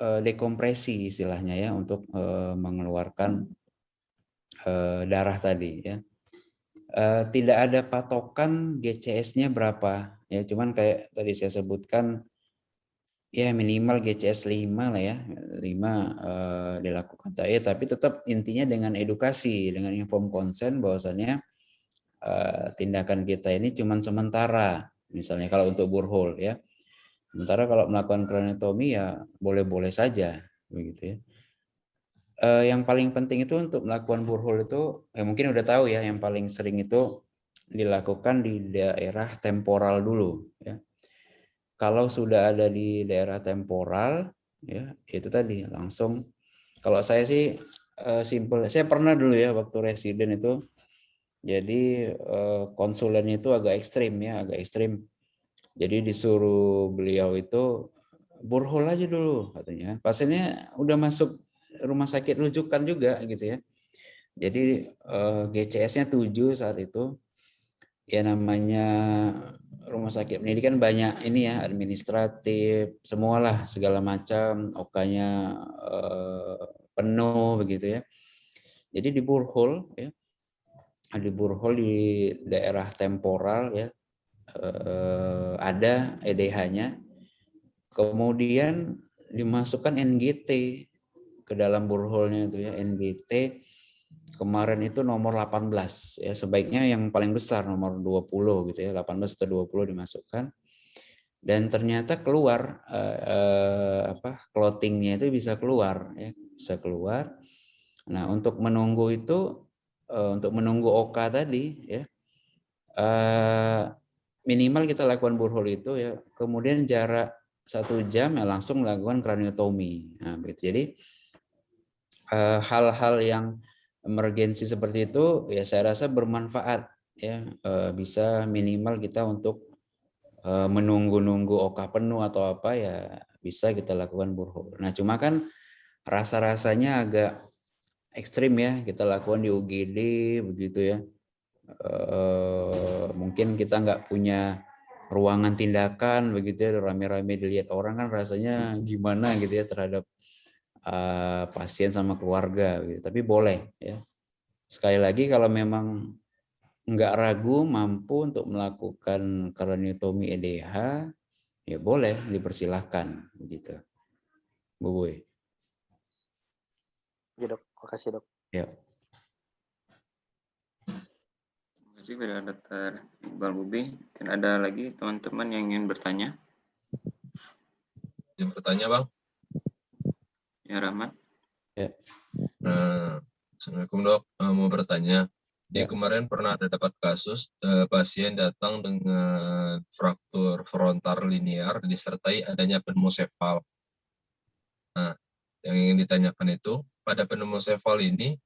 dekompresi istilahnya ya untuk mengeluarkan darah tadi ya. Tidak ada patokan GCS-nya berapa ya, cuman kayak tadi saya sebutkan ya minimal GCS 5 lah ya, 5 dilakukan saya, tapi tetap intinya dengan edukasi, dengan inform consent bahwasannya tindakan kita ini cuman sementara, misalnya kalau untuk borehole ya. Sementara kalau melakukan kraniotomi ya boleh-boleh saja begitu ya. Yang paling penting itu untuk melakukan borehole itu ya mungkin udah tahu ya, yang paling sering itu dilakukan di daerah temporal dulu ya. Kalau sudah ada di daerah temporal ya itu tadi langsung, kalau saya sih simple, saya pernah dulu ya waktu residen itu jadi konsulennya itu agak ekstrim ya, agak ekstrim. Jadi disuruh beliau itu borehole aja dulu katanya. Pasiennya udah masuk rumah sakit rujukan juga gitu ya. Jadi GCS-nya 7 saat itu. Ya namanya rumah sakit pendidikan banyak ini ya, administratif, semualah segala macam, OK-nya penuh begitu ya. Jadi di borehole ya. Di borehole di daerah temporal ya. Ada EDH-nya. Kemudian dimasukkan NGT ke dalam borehole-nya itu ya, NGT kemarin itu nomor 18 ya, sebaiknya yang paling besar nomor 20 gitu ya, 18 atau 20 dimasukkan. Dan ternyata keluar clotting-nya itu bisa keluar ya, bisa keluar. Nah, untuk menunggu itu untuk menunggu OK tadi ya, minimal kita lakukan borehole itu ya, kemudian jarak 1 jam ya langsung melakukan kraniotomi. Nah, begitu. Jadi hal-hal yang emergensi seperti itu ya saya rasa bermanfaat ya, bisa minimal kita untuk menunggu-nunggu OK penuh atau apa ya bisa kita lakukan borehole. Nah, cuma kan rasa-rasanya agak ekstrim ya kita lakukan di UGD begitu ya. Mungkin kita nggak punya ruangan tindakan begitu ya, rame-rame dilihat orang kan rasanya gimana gitu ya terhadap pasien sama keluarga gitu. Tapi boleh ya. Sekali lagi kalau memang nggak ragu mampu untuk melakukan kraniotomi EDH ya boleh dipersilahkan begitu. Bu Boy. Ya dok, makasih dok. Ya. Terima kasih kepada Dr. Iqbal Bubi. Dan ada lagi teman-teman yang ingin bertanya? Yang bertanya bang? Ya Rahmat. Ya. Assalamualaikum dok, mau bertanya. Ya. Kemarin pernah ada dapat kasus pasien datang dengan fraktur frontal linear disertai adanya pneumosefal. Nah, yang ingin ditanyakan itu pada pneumosefal ini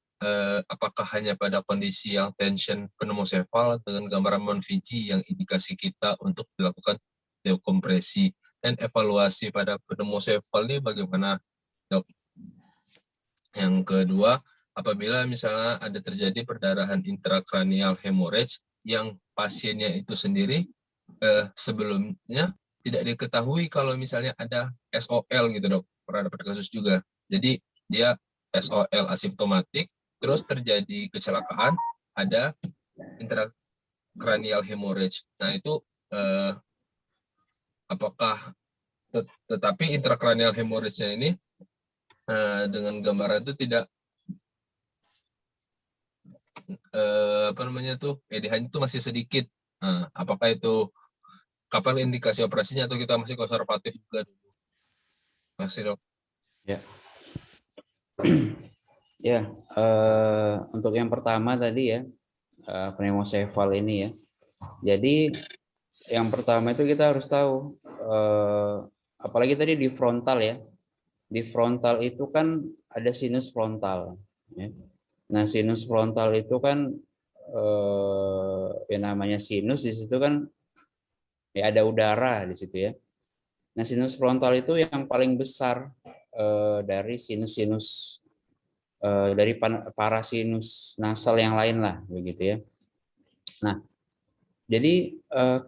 apakah hanya pada kondisi yang tension pneumosefal dengan gambaran Monfigi yang indikasi kita untuk dilakukan dekompresi, dan evaluasi pada pneumosefal ini bagaimana dok? Yang kedua, apabila misalnya ada terjadi perdarahan intrakranial hemorrhage yang pasiennya itu sendiri sebelumnya tidak diketahui kalau misalnya ada SOL gitu dok, pernah dapat kasus juga. Jadi dia SOL asimptomatik, terus terjadi kecelakaan, ada intrakranial hemorrhage. Nah itu apakah tetapi intrakranial hemorrhage-nya ini dengan gambaran itu tidak apa namanya tuh EDH-nya itu masih sedikit. Nah, apakah itu kapan indikasi operasinya atau kita masih konservatif juga dulu? Masih dok. Ya. Ya, untuk yang pertama tadi ya, pneumocefal ini ya. Jadi yang pertama itu kita harus tahu, apalagi tadi di frontal ya. Di frontal itu kan ada sinus frontal. Ya. Nah, sinus frontal itu kan yang namanya sinus di situ kan ya ada udara di situ ya. Nah, sinus frontal itu yang paling besar dari sinus-sinus dari para sinus nasal yang lain lah begitu ya. Nah, jadi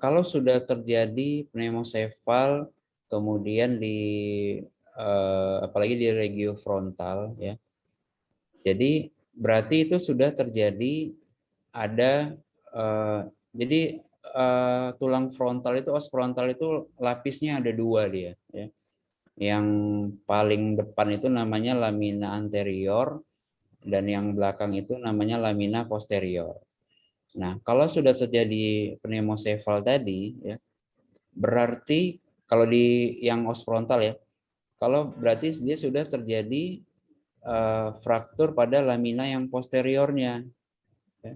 kalau sudah terjadi pneumocefal kemudian di apalagi di regio frontal ya. Jadi berarti itu sudah terjadi ada jadi tulang frontal itu os frontal itu lapisnya ada dua dia ya. Yang paling depan itu namanya lamina anterior dan yang belakang itu namanya lamina posterior. Nah, kalau sudah terjadi pneumocefal tadi ya, berarti kalau di yang os frontal ya, kalau berarti dia sudah terjadi fraktur pada lamina yang posteriornya. Ya.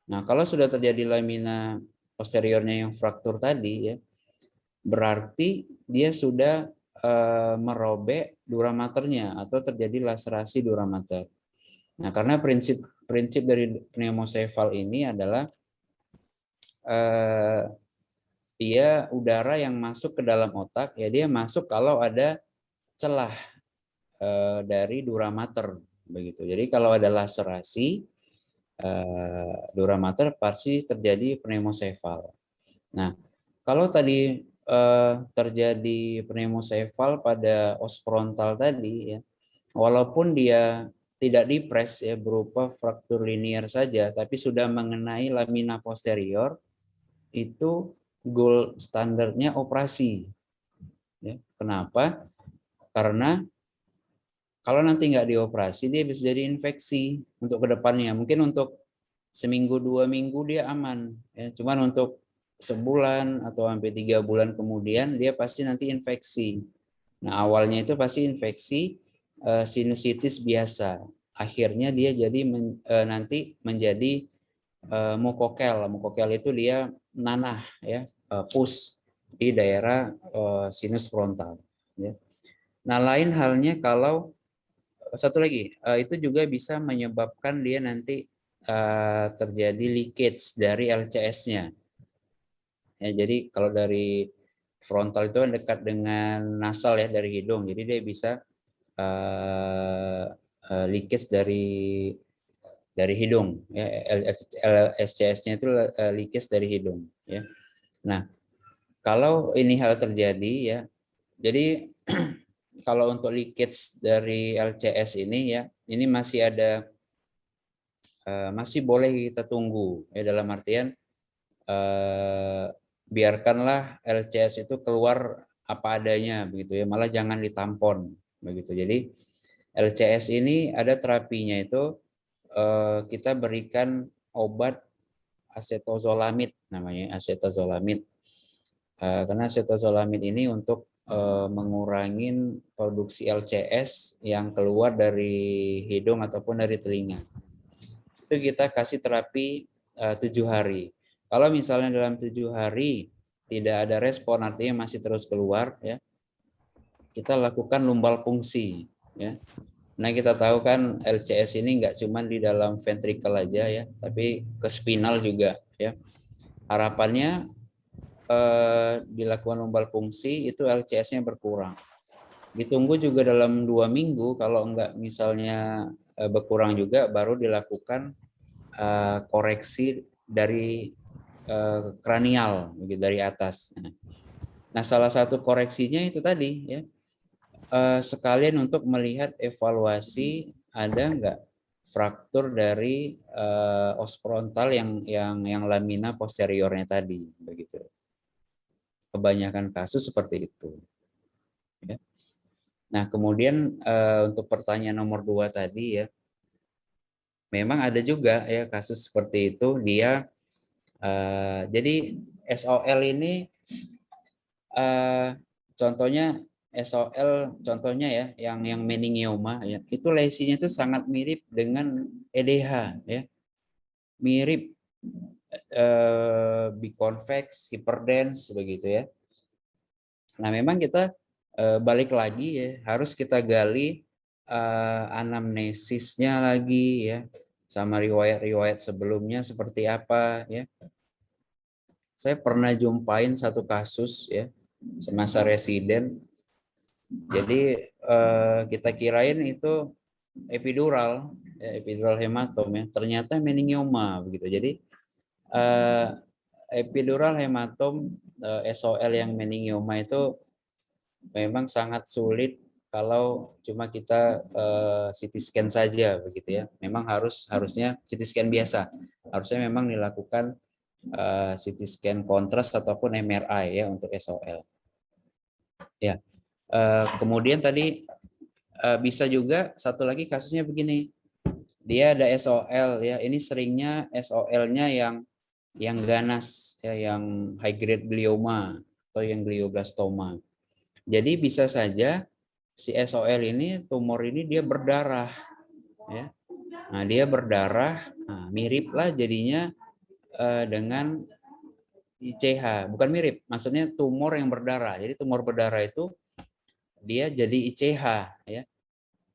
Nah, kalau sudah terjadi lamina posteriornya yang fraktur tadi ya, berarti dia sudah merobek dura maternya atau terjadi laserasi dura mater. Nah, karena prinsip dari pneumocefal ini adalah dia udara yang masuk ke dalam otak, ya dia masuk kalau ada celah dari dura mater begitu. Jadi kalau ada laserasi dura mater pasti terjadi pneumocefal. Nah, kalau tadi terjadi pneumocefal pada os frontal tadi ya, walaupun dia tidak dipres ya berupa fraktur linier saja, tapi sudah mengenai lamina posterior, itu gold standarnya operasi. Ya, kenapa? Karena kalau nanti nggak dioperasi, dia bisa jadi infeksi untuk kedepannya. Mungkin untuk seminggu 2 minggu dia aman, ya. Cuman untuk sebulan atau sampai 3 bulan kemudian dia pasti nanti infeksi. Nah, awalnya itu pasti infeksi sinusitis biasa. Akhirnya dia jadi nanti menjadi mukokel. Mukokel itu dia nanah ya, pus di daerah sinus frontal. Ya. Nah, lain halnya kalau satu lagi itu juga bisa menyebabkan dia nanti terjadi leakage dari LCS-nya. Ya, jadi kalau dari frontal itu dekat dengan nasal ya dari hidung, jadi dia bisa leakage dari hidung ya, LCS-nya itu leakage dari hidung ya. Nah, kalau ini hal terjadi ya, jadi kalau untuk leakage dari LCS ini ya, ini masih ada masih boleh kita tunggu ya, dalam artian biarkanlah LCS itu keluar apa adanya begitu ya, malah jangan ditampon begitu. Jadi LCS ini ada terapinya itu kita berikan obat asetozolamid namanya, asetozolamid. Karena asetozolamid ini untuk mengurangi produksi LCS yang keluar dari hidung ataupun dari telinga. Itu kita kasih terapi 7 hari. Kalau misalnya dalam 7 hari tidak ada respon, artinya masih terus keluar, ya, kita lakukan lumbal fungsi. Ya. Nah, kita tahu kan LCS ini nggak cuma di dalam ventricle aja ya, tapi ke spinal juga. Ya. Harapannya dilakukan lumbal fungsi itu LCS-nya berkurang. Ditunggu juga dalam 2 minggu, kalau enggak misalnya berkurang juga, baru dilakukan koreksi dari kranial, dari atas. Nah, salah satu koreksinya itu tadi, ya, sekalian untuk melihat evaluasi ada enggak fraktur dari os frontal yang lamina posteriornya tadi, begitu. Kebanyakan kasus seperti itu. Ya. Nah, kemudian untuk pertanyaan nomor 2 tadi ya, memang ada juga ya kasus seperti itu. Dia jadi SOL ini contohnya SOL contohnya ya, yang meningioma ya, itu lesinya itu sangat mirip dengan EDH ya, mirip biconvex, hyperdense begitu ya. Nah memang kita balik lagi ya, harus kita gali anamnesisnya lagi ya, sama riwayat-riwayat sebelumnya seperti apa ya. Saya pernah jumpain satu kasus ya, semasa residen. Jadi kita kirain itu epidural, ya, epidural hematom ya, ternyata meningioma begitu. Jadi epidural hematom SOL yang meningioma itu memang sangat sulit kalau cuma kita CT scan saja begitu ya. Memang harusnya CT scan biasa. Harusnya memang dilakukan CT scan kontras ataupun MRI ya untuk SOL. Ya. Kemudian tadi bisa juga satu lagi kasusnya begini. Dia ada SOL ya. Ini seringnya SOL-nya yang ganas ya, yang high grade glioma atau yang glioblastoma. Jadi bisa saja si SOL ini, tumor ini dia berdarah ya. Nah, dia berdarah, nah, miriplah jadinya dengan ICH. Bukan mirip, maksudnya tumor yang berdarah. Jadi tumor berdarah itu dia jadi ICH ya.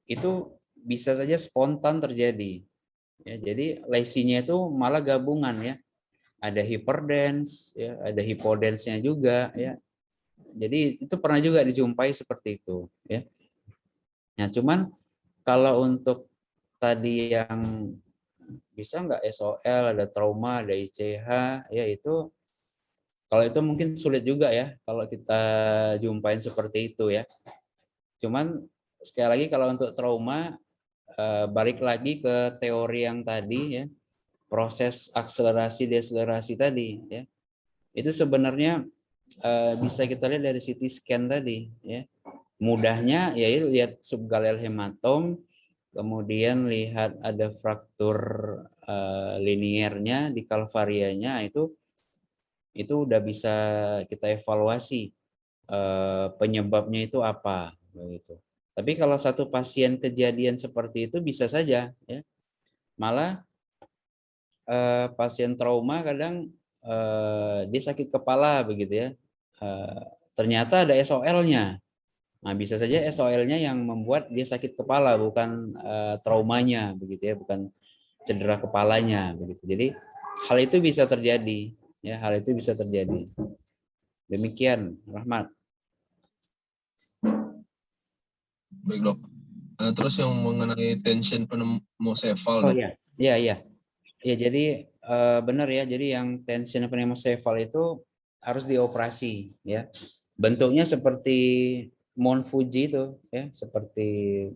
Itu bisa saja spontan terjadi. Ya, jadi lesinya itu malah gabungan ya. Ada hyperdense ya, ada hypodense-nya juga ya. Jadi itu pernah juga dijumpai seperti itu ya. Nah, cuman kalau untuk tadi yang bisa nggak SOL, ada trauma, ada ICH, ya itu kalau itu mungkin sulit juga ya kalau kita jumpain seperti itu ya. Cuman sekali lagi kalau untuk trauma balik lagi ke teori yang tadi ya, proses akselerasi deselerasi tadi ya. Itu sebenarnya bisa kita lihat dari CT scan tadi ya. Mudahnya ya lihat subgaleal hematom, kemudian lihat ada fraktur liniernya di kalvarianya, itu udah bisa kita evaluasi penyebabnya itu apa begitu. Tapi kalau satu pasien kejadian seperti itu bisa saja ya. Malah pasien trauma kadang dia sakit kepala begitu ya. Ternyata ada SOL-nya. Nah, bisa saja SOL-nya yang membuat dia sakit kepala, bukan traumanya begitu ya, bukan cedera kepalanya begitu. Jadi hal itu bisa terjadi ya, hal itu bisa terjadi. Demikian, Rahmat. Baik dok. Terus yang mengenai tension pneumocefal Oh dok. iya, iya, iya. Ya jadi benar ya. Jadi yang tension pneumocefal itu harus dioperasi ya. Bentuknya seperti Mount Fuji itu ya, seperti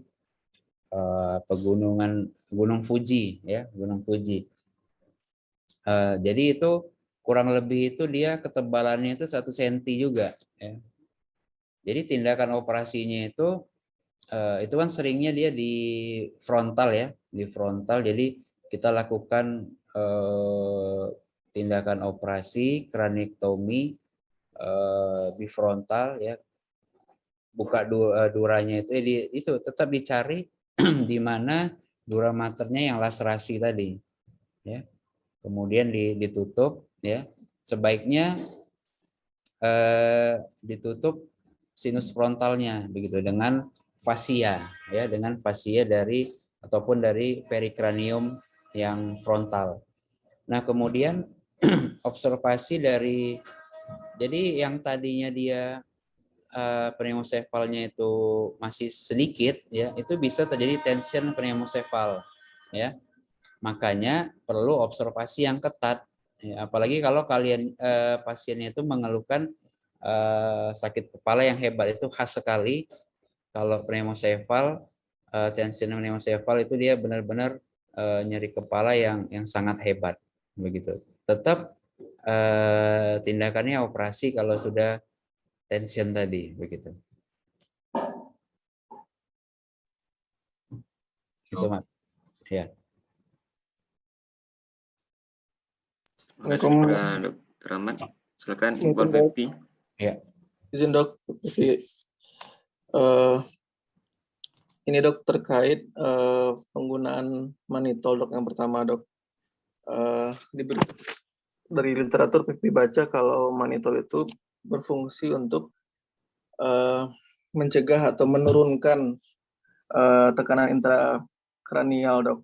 pegunungan Gunung Fuji ya, Gunung Fuji. Jadi itu kurang lebih itu dia ketebalannya itu 1 senti juga ya. Jadi tindakan operasinya itu kan seringnya dia di frontal ya, di frontal. Jadi kita lakukan tindakan operasi craniectomy bifrontal ya, buka duranya itu tetap dicari di mana dura maternya yang laserasi tadi ya, kemudian ditutup ya, sebaiknya ditutup sinus frontalnya begitu dengan fasia ya, dengan fasia dari ataupun dari perikranium yang frontal. Nah kemudian observasi dari, jadi yang tadinya dia pneumocefalnya itu masih sedikit ya, itu bisa terjadi tension pneumocefal ya. Makanya perlu observasi yang ketat ya, apalagi kalau kalian pasiennya itu mengeluhkan sakit kepala yang hebat, itu khas sekali kalau pneumocefal, tension pneumocefal itu dia benar-benar nyeri kepala yang sangat hebat begitu. Tetap tindakannya operasi kalau sudah tension tadi begitu. Itu Mas. Ya. Terima kasih kepada Dr. Ahmad. Silakan Iqbal Fepti. Ya. Izin dok, Eh, ini dok terkait penggunaan manitol dok. Yang pertama dok, dari literatur pipi baca kalau manitol itu berfungsi untuk mencegah atau menurunkan tekanan intrakranial dok.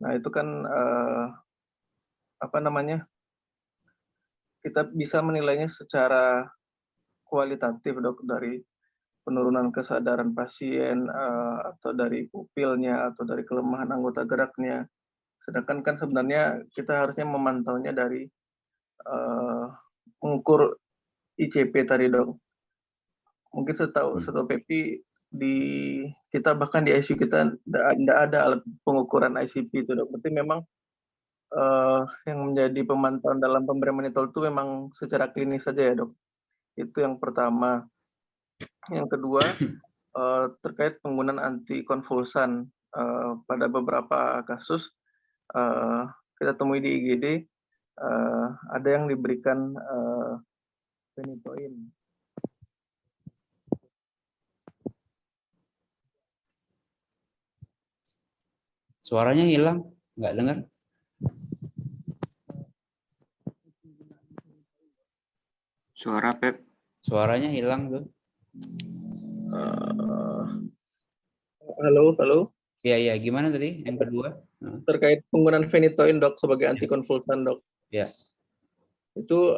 Nah itu kan apa namanya, kita bisa menilainya secara kualitatif dok, dari penurunan kesadaran pasien atau dari pupilnya atau dari kelemahan anggota geraknya. Sedangkan kan sebenarnya kita harusnya memantaunya dari mengukur ICP tadi dok. Mungkin setahu Pepi di kita bahkan di ICU kita tidak ada alat pengukuran ICP itu dok. Berarti memang yang menjadi pemantauan dalam pemberian manitol itu memang secara klinis saja ya dok. Itu yang pertama. Yang kedua, terkait penggunaan antikonvulsan. Pada beberapa kasus kita temui di IGD, ada yang diberikan phenytoin. Suaranya hilang, nggak dengar? Suara Pep. Suaranya hilang tuh. Halo. Iya, gimana tadi? Yang kedua? Terkait penggunaan phenytoin dok sebagai antikonvulsan dok. Ya. Itu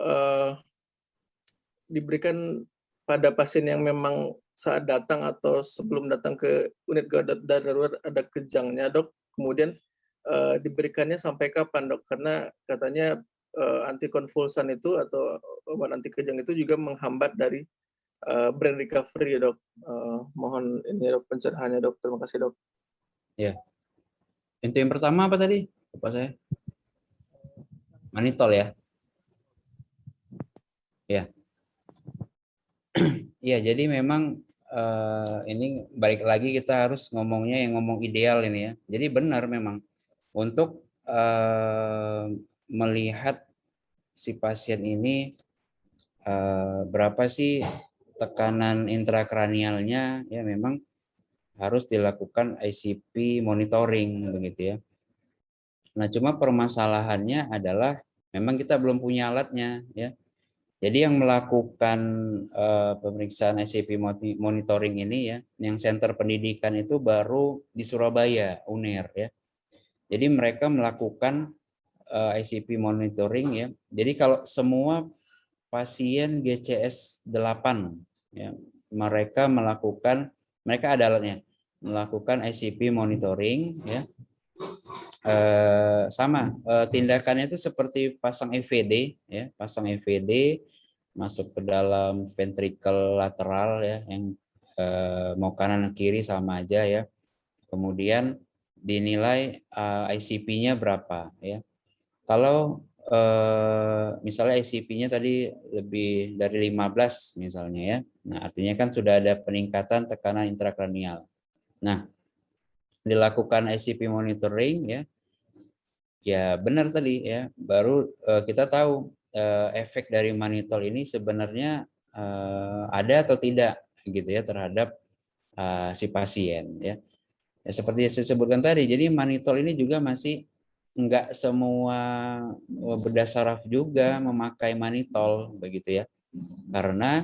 diberikan pada pasien yang memang saat datang atau sebelum datang ke unit gawat darurat ada kejangnya dok. Kemudian diberikannya sampai kapan dok? Karena katanya antikonvulsan itu atau obat anti kejang itu juga menghambat dari brain recovery dok. Mohon ini dok pencerahannya dok. Terima kasih dok. Ya. Itu yang pertama apa tadi? Lupa saya. Manitol ya. Ya. Ya, jadi memang ini balik lagi kita harus ngomongnya yang ngomong ideal ini ya. Jadi benar memang untuk melihat si pasien ini berapa sih tekanan intrakranialnya, ya memang harus dilakukan ICP monitoring begitu ya. Nah, cuma permasalahannya adalah memang kita belum punya alatnya ya. Jadi yang melakukan pemeriksaan ICP monitoring ini ya, yang center pendidikan itu baru di Surabaya, UNER ya. Jadi mereka melakukan ICP monitoring ya. Jadi kalau semua pasien GCS 8 ya, mereka ada alatnya, melakukan ICP monitoring ya. Sama tindakannya itu seperti pasang EVD ya, pasang EVD masuk ke dalam ventricle lateral ya, yang mau kanan kiri sama aja ya. Kemudian dinilai ICP-nya berapa ya. Kalau misalnya ICP-nya tadi lebih dari 15 misalnya ya. Nah, artinya kan sudah ada peningkatan tekanan intrakranial. Nah, dilakukan ICP monitoring ya. Ya benar tadi ya, baru kita tahu efek dari manitol ini sebenarnya ada atau tidak gitu ya terhadap si pasien ya. Ya seperti yang saya sebutkan tadi, jadi manitol ini juga masih enggak semua bedah saraf juga memakai manitol begitu ya. Karena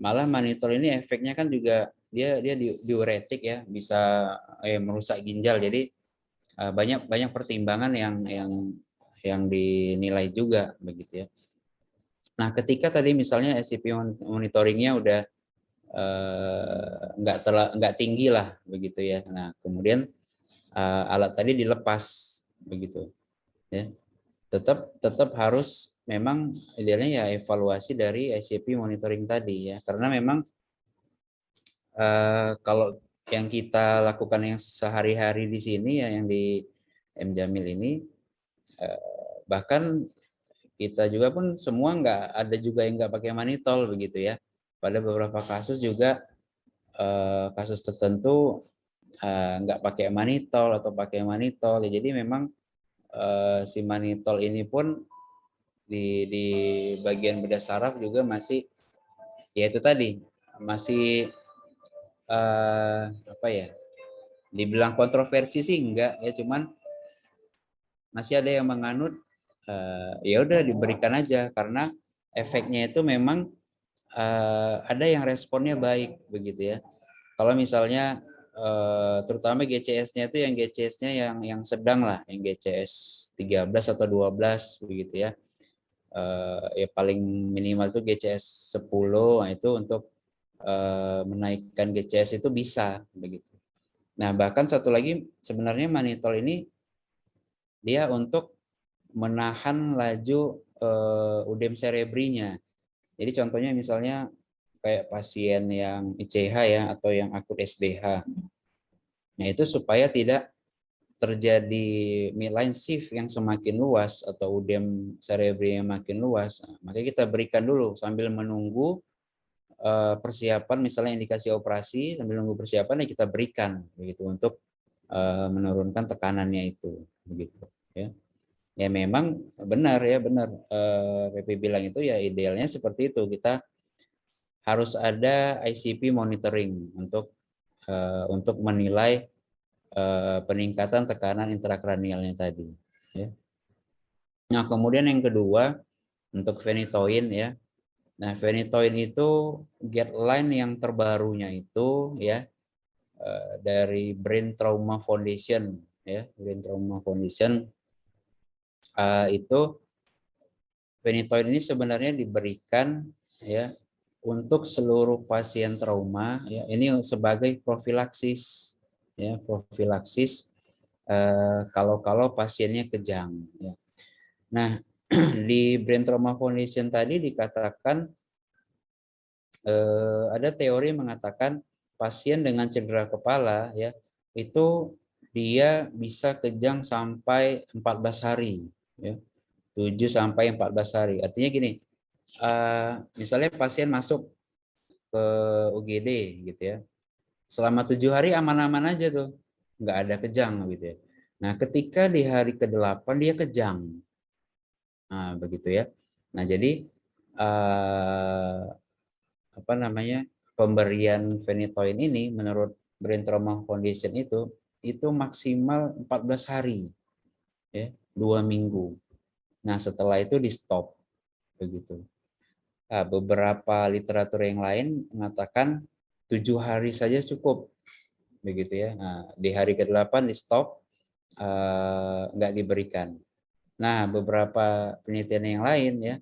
malah manitol ini efeknya kan juga dia diuretik ya, bisa merusak ginjal. Jadi banyak pertimbangan yang dinilai juga begitu ya. Nah, ketika tadi misalnya ICP monitoringnya udah nggak tinggi lah begitu ya. Nah, kemudian alat tadi dilepas begitu ya. Tetap harus memang idealnya ya evaluasi dari ICP monitoring tadi ya, karena memang kalau yang kita lakukan yang sehari-hari di sini ya, yang di M Jamil ini bahkan kita juga pun semua nggak ada juga yang nggak pakai manitol begitu ya. Pada beberapa kasus juga kasus tertentu nggak pakai manitol atau pakai manitol. Jadi memang si manitol ini pun di bagian bedah saraf juga masih ya itu tadi masih apa ya? Dibilang kontroversi sih enggak ya, cuman masih ada yang menganut ya udah diberikan aja karena efeknya itu memang ada yang responnya baik begitu ya. Kalau misalnya terutama GCS-nya itu yang GCS-nya yang sedang lah, yang GCS 13 atau 12 begitu ya. Ya paling minimal itu GCS 10, nah itu untuk menaikkan GCS itu bisa begitu. Nah, bahkan satu lagi sebenarnya mannitol ini dia untuk menahan laju udem cerebrinya. Jadi contohnya misalnya kayak pasien yang ICH ya atau yang akut SDH. Nah, itu supaya tidak terjadi midline shift yang semakin luas atau udem cerebri yang makin luas. Nah, makanya kita berikan dulu sambil menunggu persiapan, misalnya indikasi operasi, sambil menunggu persiapan ya kita berikan begitu untuk menurunkan tekanannya itu begitu ya. Ya memang benar ya, benar PP bilang itu ya, idealnya seperti itu. Kita harus ada ICP monitoring untuk menilai peningkatan tekanan intrakranialnya tadi ya. Nah, kemudian yang kedua untuk phenytoin ya. Nah, phenytoin itu guideline yang terbarunya itu ya dari Brain Trauma Foundation ya. Brain Trauma Foundation itu phenytoin ini sebenarnya diberikan ya untuk seluruh pasien trauma ya, ini sebagai profilaksis ya, profilaksis kalau pasiennya kejang ya. Nah, di Brain Trauma Foundation tadi dikatakan ada teori mengatakan pasien dengan cedera kepala ya itu dia bisa kejang sampai 14 hari ya. 7 sampai 14 hari. Artinya gini, misalnya pasien masuk ke UGD gitu ya. Selama 7 hari aman-aman aja tuh. Nggak ada kejang gitu ya. Nah, ketika di hari ke-8 dia kejang. Nah, begitu ya. Nah, jadi apa namanya? Pemberian phenytoin ini menurut Brain Trauma Foundation itu maksimal 14 hari. Ya, 2 minggu. Nah, setelah itu di stop begitu. Nah, beberapa literatur yang lain mengatakan 7 hari saja cukup begitu ya. Nah, di hari ke-8 di stop, nggak diberikan. Nah, beberapa penelitian yang lain ya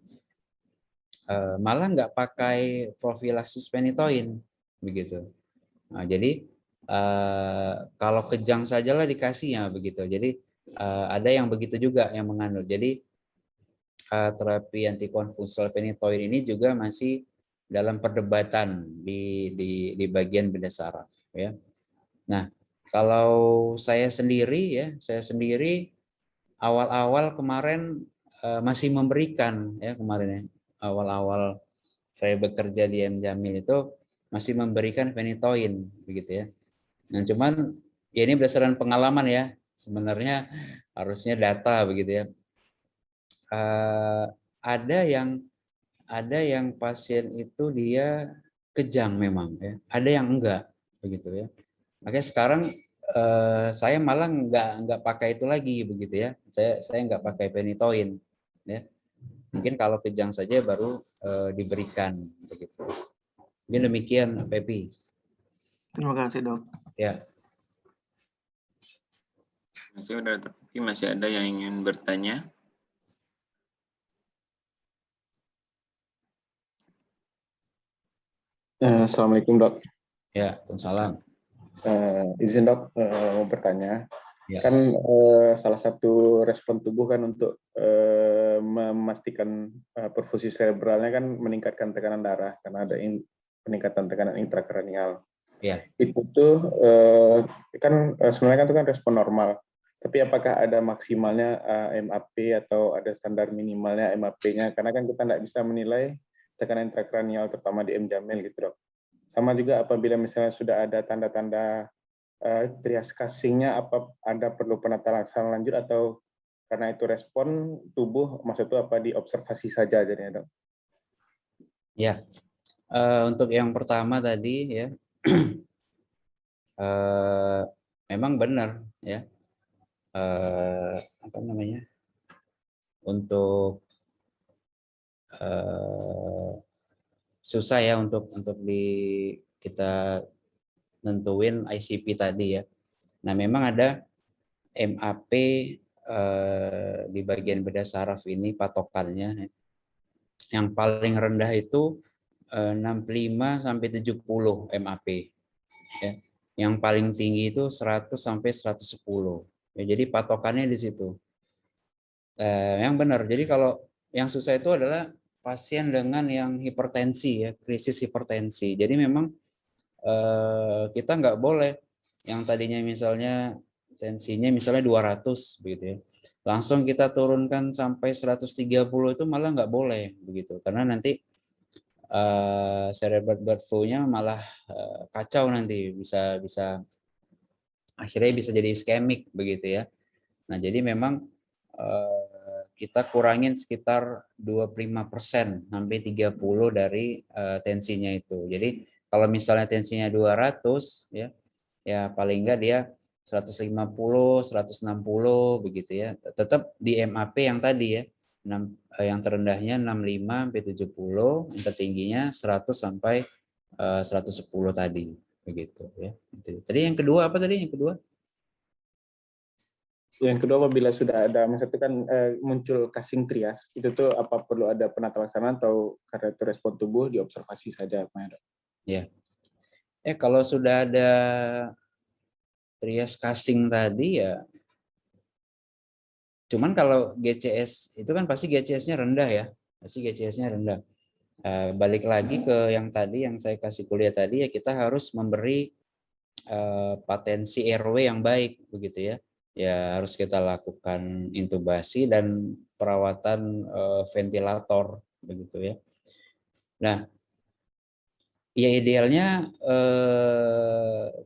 malah nggak pakai profilaksis phenytoin begitu. Nah, jadi kalau kejang sajalah dikasihnya begitu. Jadi ada yang begitu juga yang menganut. Jadi terapi antikonvulsal phenytoin ini juga masih dalam perdebatan di bagian bedah saraf ya. Nah, kalau saya sendiri awal-awal kemarin masih memberikan ya, kemarin ya, awal-awal saya bekerja di M Jamil itu masih memberikan phenytoin begitu ya. Nah, cuman ya ini berdasarkan pengalaman ya, sebenarnya harusnya data begitu ya. Ada yang pasien itu dia kejang memang ya, ada yang enggak begitu ya. Makanya sekarang saya malah nggak pakai itu lagi begitu ya. Saya nggak pakai phenytoin ya. Mungkin kalau kejang saja baru diberikan begitu. Mungkin demikian Pepi. Terima kasih, Dok. Ya. Masih ada, tapi masih ada yang ingin bertanya? Assalamualaikum, Dok. Ya, salam. Izin, Dok, mau bertanya. Ya. Kan salah satu respon tubuh kan untuk memastikan perfusi cerebralnya kan meningkatkan tekanan darah karena ada peningkatan tekanan intrakranial. Ya. Itu tuh kan sebenarnya kan itu kan respon normal. Tapi apakah ada maksimalnya MAP atau ada standar minimalnya MAP-nya? Karena kan kita nggak bisa menilai tekanan intrakranial terutama di M Jamil gitu, Dok. Sama juga apabila misalnya sudah ada tanda-tanda trias casing-nya, apa ada perlu penataan lanjut atau karena itu respon tubuh, maksud itu apa diobservasi saja jadinya, Dok? Ya. Untuk yang pertama tadi ya, memang benar ya, apa namanya, untuk susah ya untuk kita nentuin ICP tadi ya. Nah memang ada MAP di bagian beda saraf ini patokannya. Yang paling rendah itu 65 sampai 70 MAP. Ya. Yang paling tinggi itu 100 sampai 110. Ya, jadi patokannya di situ. Yang benar. Jadi kalau yang susah itu adalah pasien dengan yang hipertensi ya, krisis hipertensi. Jadi memang kita nggak boleh yang tadinya misalnya tensinya misalnya 200 begitu ya. Langsung kita turunkan sampai 130 itu malah nggak boleh begitu. Karena nanti cerebral blood flow-nya malah kacau nanti, bisa akhirnya bisa jadi iskemik begitu ya. Nah, jadi memang kita kurangin sekitar 25% sampai 30 dari tensinya itu. Jadi kalau misalnya tensinya 200 ya, ya paling enggak dia 150, 160 begitu ya. Tetap di MAP yang tadi ya. Yang terendahnya 65 sampai 70, yang tertingginya 100 sampai 110 tadi begitu ya. Tadi yang kedua apa tadi yang kedua? Yang kedua, apabila sudah ada, maksudnya kan muncul casing trias, itu tuh apa perlu ada penata laksana atau karena itu respon tubuh diobservasi saja, Pak Hendra? Ya. Kalau sudah ada trias casing tadi ya, cuman kalau GCS itu kan pasti GCS-nya rendah ya, pasti GCS-nya rendah. Balik lagi ke yang tadi yang saya kasih kuliah tadi ya, kita harus memberi patensi airway yang baik begitu ya. Ya harus kita lakukan intubasi dan perawatan ventilator begitu ya. Nah, ya idealnya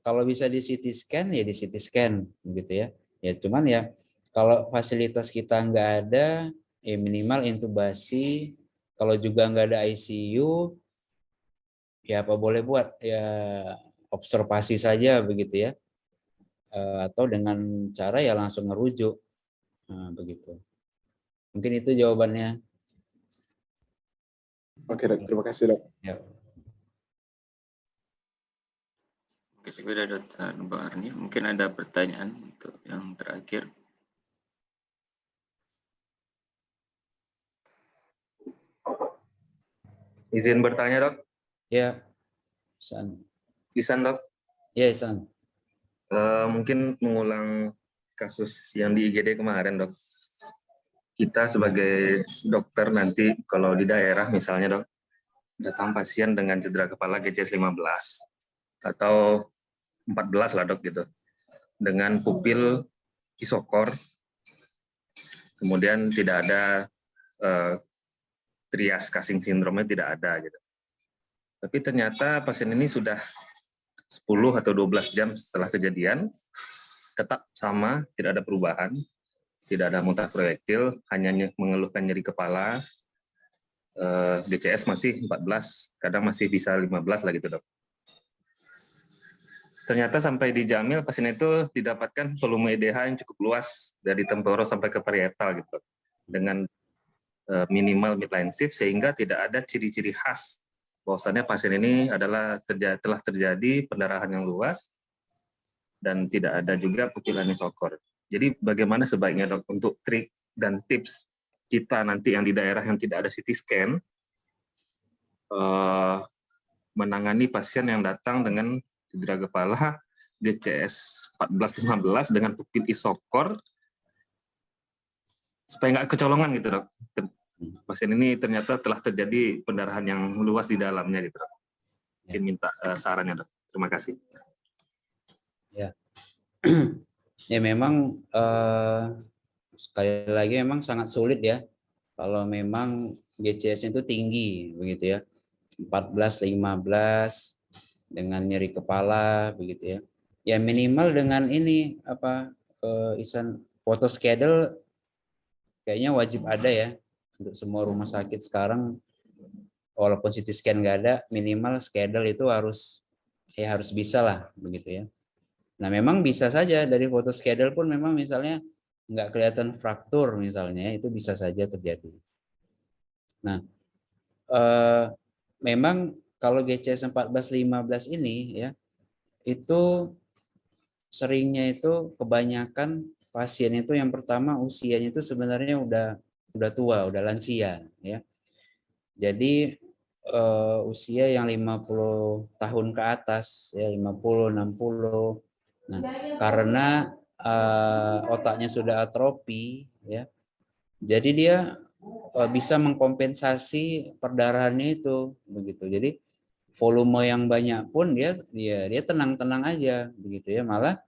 kalau bisa di CT scan ya di CT scan begitu ya. Ya cuman ya kalau fasilitas kita nggak ada, ya minimal intubasi. Kalau juga nggak ada ICU, ya apa boleh buat ya observasi saja begitu ya. Atau dengan cara ya langsung ngerujuk. Nah, begitu. Mungkin itu jawabannya. Oke, Dok. Terima kasih, Dok. Ya. Oke, sudah Dr. Bang Arni. Mungkin ada pertanyaan untuk yang terakhir. Izin bertanya, Dok? Ya. San. Isan, Dok? Ya, San. Mungkin mengulang kasus yang di IGD kemarin, Dok. Kita sebagai dokter nanti kalau di daerah misalnya, Dok, datang pasien dengan cedera kepala GCS 15 atau 14 lah, Dok, gitu. Dengan pupil isokor, kemudian tidak ada trias casing syndrome-nya tidak ada gitu. Tapi ternyata pasien ini sudah 10 atau 12 jam setelah kejadian, tetap sama, tidak ada perubahan, tidak ada muntah proyektil, hanya mengeluhkan nyeri kepala, DCS masih 14, kadang masih bisa 15 lah gitu, Dok. Ternyata sampai di Jamil, pasien itu didapatkan volume EDH yang cukup luas, dari temporos sampai ke parietal gitu, dengan minimal midline shift, sehingga tidak ada ciri-ciri khas bahwasannya pasien ini adalah telah terjadi pendarahan yang luas dan tidak ada juga pupilan isokor. Jadi bagaimana sebaiknya, Dok, untuk trik dan tips kita nanti yang di daerah yang tidak ada CT scan menangani pasien yang datang dengan cedera kepala DCS 14-15 dengan pupil isokor supaya nggak kecolongan gitu, Dok. Pasien ini ternyata telah terjadi pendarahan yang luas di dalamnya gitu, Dok. Mungkin minta sarannya, Dok. Terima kasih. Ya. Ya memang sekali lagi memang sangat sulit ya kalau memang GCS itu tinggi begitu ya, 14-15 dengan nyeri kepala begitu ya. Ya minimal dengan ini apa Isan, foto schedule kayaknya wajib ada ya untuk semua rumah sakit sekarang. walaupun CT scan nggak ada, minimal schedule itu harus bisa lah begitu ya. Nah memang bisa saja dari foto schedule pun memang misalnya nggak kelihatan fraktur misalnya, itu bisa saja terjadi. Nah memang kalau GCS 14-15 ini ya, itu seringnya itu kebanyakan pasien itu yang pertama usianya itu sebenarnya udah tua, udah lansia ya. Jadi usia yang 50 tahun ke atas ya, 50, 60. Nah, karena otaknya sudah atrofi ya. Jadi dia bisa mengkompensasi perdarahannya itu begitu. Jadi volume yang banyak pun dia tenang-tenang aja begitu ya, malah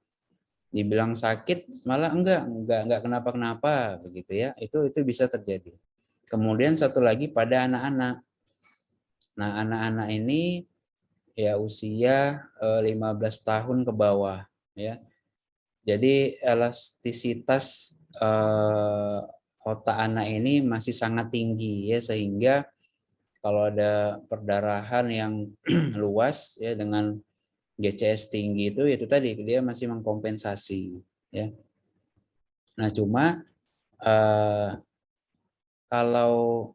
dibilang sakit malah enggak kenapa-kenapa begitu ya. Itu bisa terjadi. Kemudian satu lagi pada anak-anak. Nah, anak-anak ini ya usia 15 tahun ke bawah ya. Jadi elastisitas otak anak ini masih sangat tinggi ya, sehingga kalau ada perdarahan yang luas ya dengan GCS tinggi itu tadi dia masih mengkompensasi ya. Nah, cuma kalau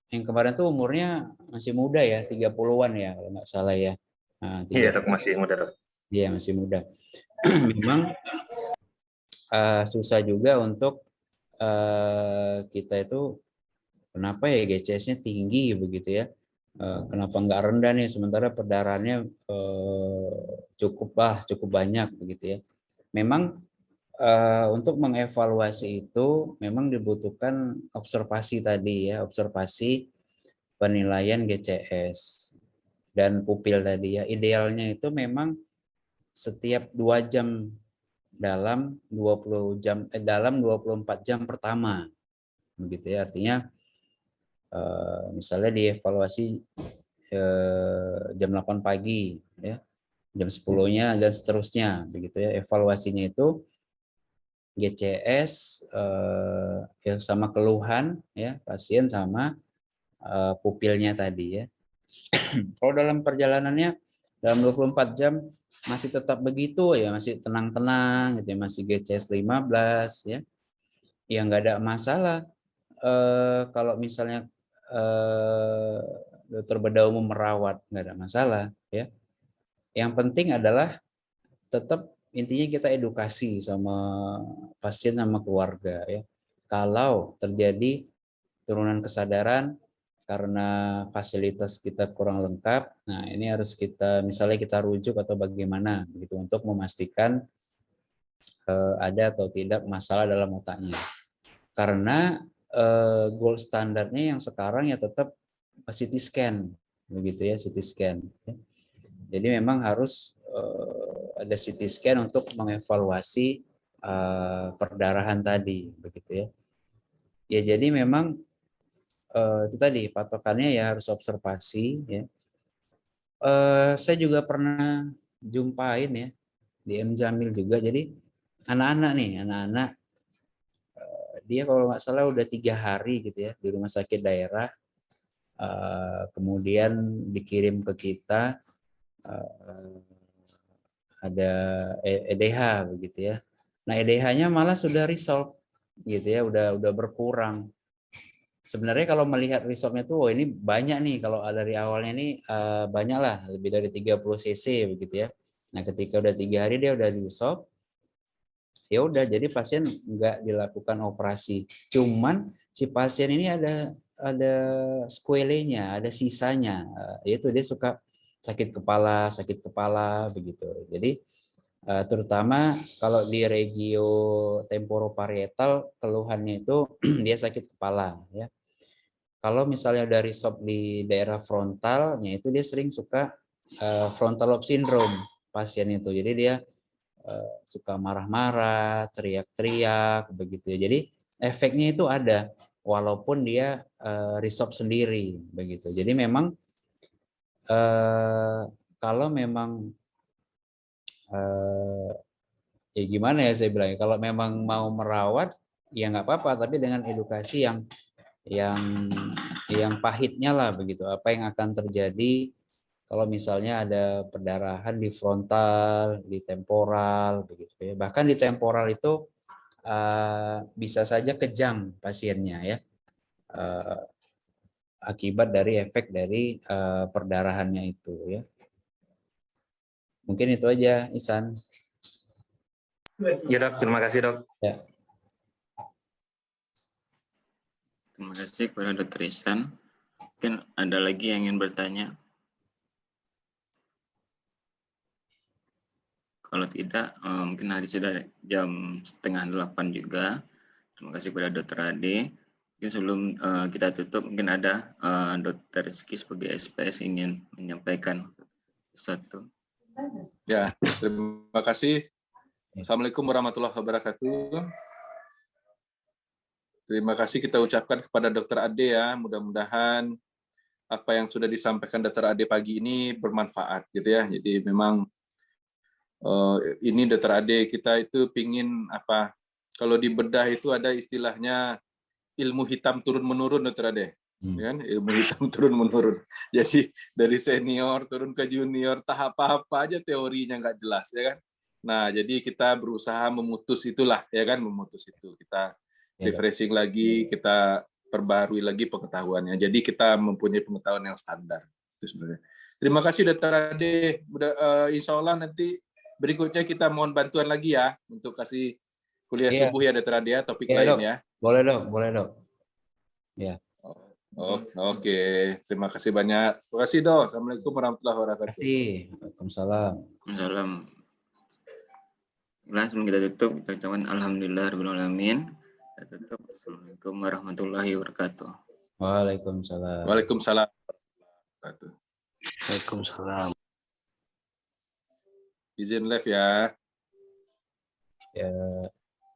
yang kemarin tuh umurnya masih muda ya, 30-an ya kalau nggak salah ya. Nah, Iya dok, masih muda dok. Iya masih muda. Memang susah juga untuk kita itu kenapa ya GCS-nya tinggi begitu ya. Kenapa nggak rendah nih sementara perdarahannya cukup banyak begitu ya. Memang untuk mengevaluasi itu memang dibutuhkan observasi tadi ya, observasi penilaian GCS dan pupil tadi ya. Idealnya itu memang setiap 2 jam dalam 24 jam pertama begitu ya. Artinya misalnya dievaluasi jam 8 pagi ya, jam 10-nya dan seterusnya begitu ya. Evaluasinya itu GCS ya sama keluhan ya pasien sama pupilnya tadi ya. Kalau dalam perjalanannya dalam 24 jam masih tetap begitu ya, masih tenang-tenang gitu ya, masih GCS 15 ya. Ya nggak ada masalah. Kalau misalnya dokter bedah umum merawat nggak ada masalah ya. Yang penting adalah tetap intinya kita edukasi sama pasien sama keluarga ya. Kalau terjadi turunan kesadaran karena fasilitas kita kurang lengkap, nah ini harus misalnya kita rujuk atau bagaimana begitu untuk memastikan ada atau tidak masalah dalam otaknya. Karena gold standarnya yang sekarang ya tetap CT scan begitu ya, CT scan. Jadi memang harus ada CT scan untuk mengevaluasi perdarahan tadi begitu ya. Ya jadi memang itu tadi patokannya ya harus observasi ya. Saya juga pernah jumpain ya di M Jamil juga. Jadi anak-anak dia kalau nggak salah udah 3 hari gitu ya di rumah sakit daerah. Kemudian dikirim ke kita ada EDH begitu ya. Nah EDH-nya malah sudah resolve gitu ya, udah berkurang. Sebenarnya kalau melihat resolve-nya tuh, ini banyak nih, kalau dari awalnya ini banyak lah, lebih dari 30 cc begitu ya. Nah ketika udah 3 hari dia udah resolve, ya udah jadi pasien nggak dilakukan operasi. Cuman si pasien ini ada sequelae-nya, ada sisanya, yaitu dia suka sakit kepala begitu. Jadi terutama kalau di regio temporoparietal keluhannya itu dia sakit kepala ya. Kalau misalnya dari resolve di daerah frontalnya itu dia sering suka frontal lobe syndrome pasien itu. Jadi dia suka marah-marah, teriak-teriak begitu ya. Jadi efeknya itu ada walaupun dia resolve sendiri begitu. Jadi memang kalau memang ya gimana ya saya bilang, kalau memang mau merawat ya nggak apa-apa, tapi dengan edukasi yang yang pahitnya lah begitu, apa yang akan terjadi kalau misalnya ada perdarahan di frontal, di temporal begitu ya. Bahkan di temporal itu bisa saja kejang pasiennya ya, akibat dari efek dari perdarahannya itu ya. Mungkin itu aja, Ihsan. Ya dok, terima kasih dok. Ya. Terima kasih kepada Dr. Ihsan. Mungkin ada lagi yang ingin bertanya? Kalau tidak, mungkin hari sudah jam 7:30 juga. Terima kasih kepada Dr. Ade. Mungkin sebelum kita tutup, mungkin ada Dr. Rizky sebagai SPS ingin menyampaikan sesuatu. Ya, terima kasih. Assalamualaikum warahmatullahi wabarakatuh. Terima kasih kita ucapkan kepada Dr. Ade ya. Mudah-mudahan apa yang sudah disampaikan Dr. Ade pagi ini bermanfaat gitu ya. Jadi memang ini Dr. Ade kita itu pingin apa? Kalau di bedah itu ada istilahnya ilmu hitam turun menurun, Dr. Ade. Kan? Ilmu hitam turun menurun. Jadi dari senior turun ke junior, tahap apa aja teorinya nggak jelas ya kan. Nah, jadi kita berusaha memutus itulah ya kan, memutus itu. Kita refreshing lagi, kita perbarui lagi pengetahuannya. Jadi kita mempunyai pengetahuan yang standar. Itu sebenarnya. Terima kasih Dr. Ade. Insya Allah nanti berikutnya kita mohon bantuan lagi ya untuk kasih kuliah subuh ya Dr. Ade, topik lain dok. ya. Boleh dok. Ya. Oke, terima kasih banyak. Terima kasih dok. Assalamualaikum warahmatullahi wabarakatuh. Waalaikumsalam. Waalaikumsalam. Langsung kita tutup, kita ucapkan alhamdulillahirabbil alamin. Kita tutup. Assalamualaikum warahmatullahi wabarakatuh. Waalaikumsalam. Waalaikumsalam. Waalaikumsalam. Izin live ya. Ya.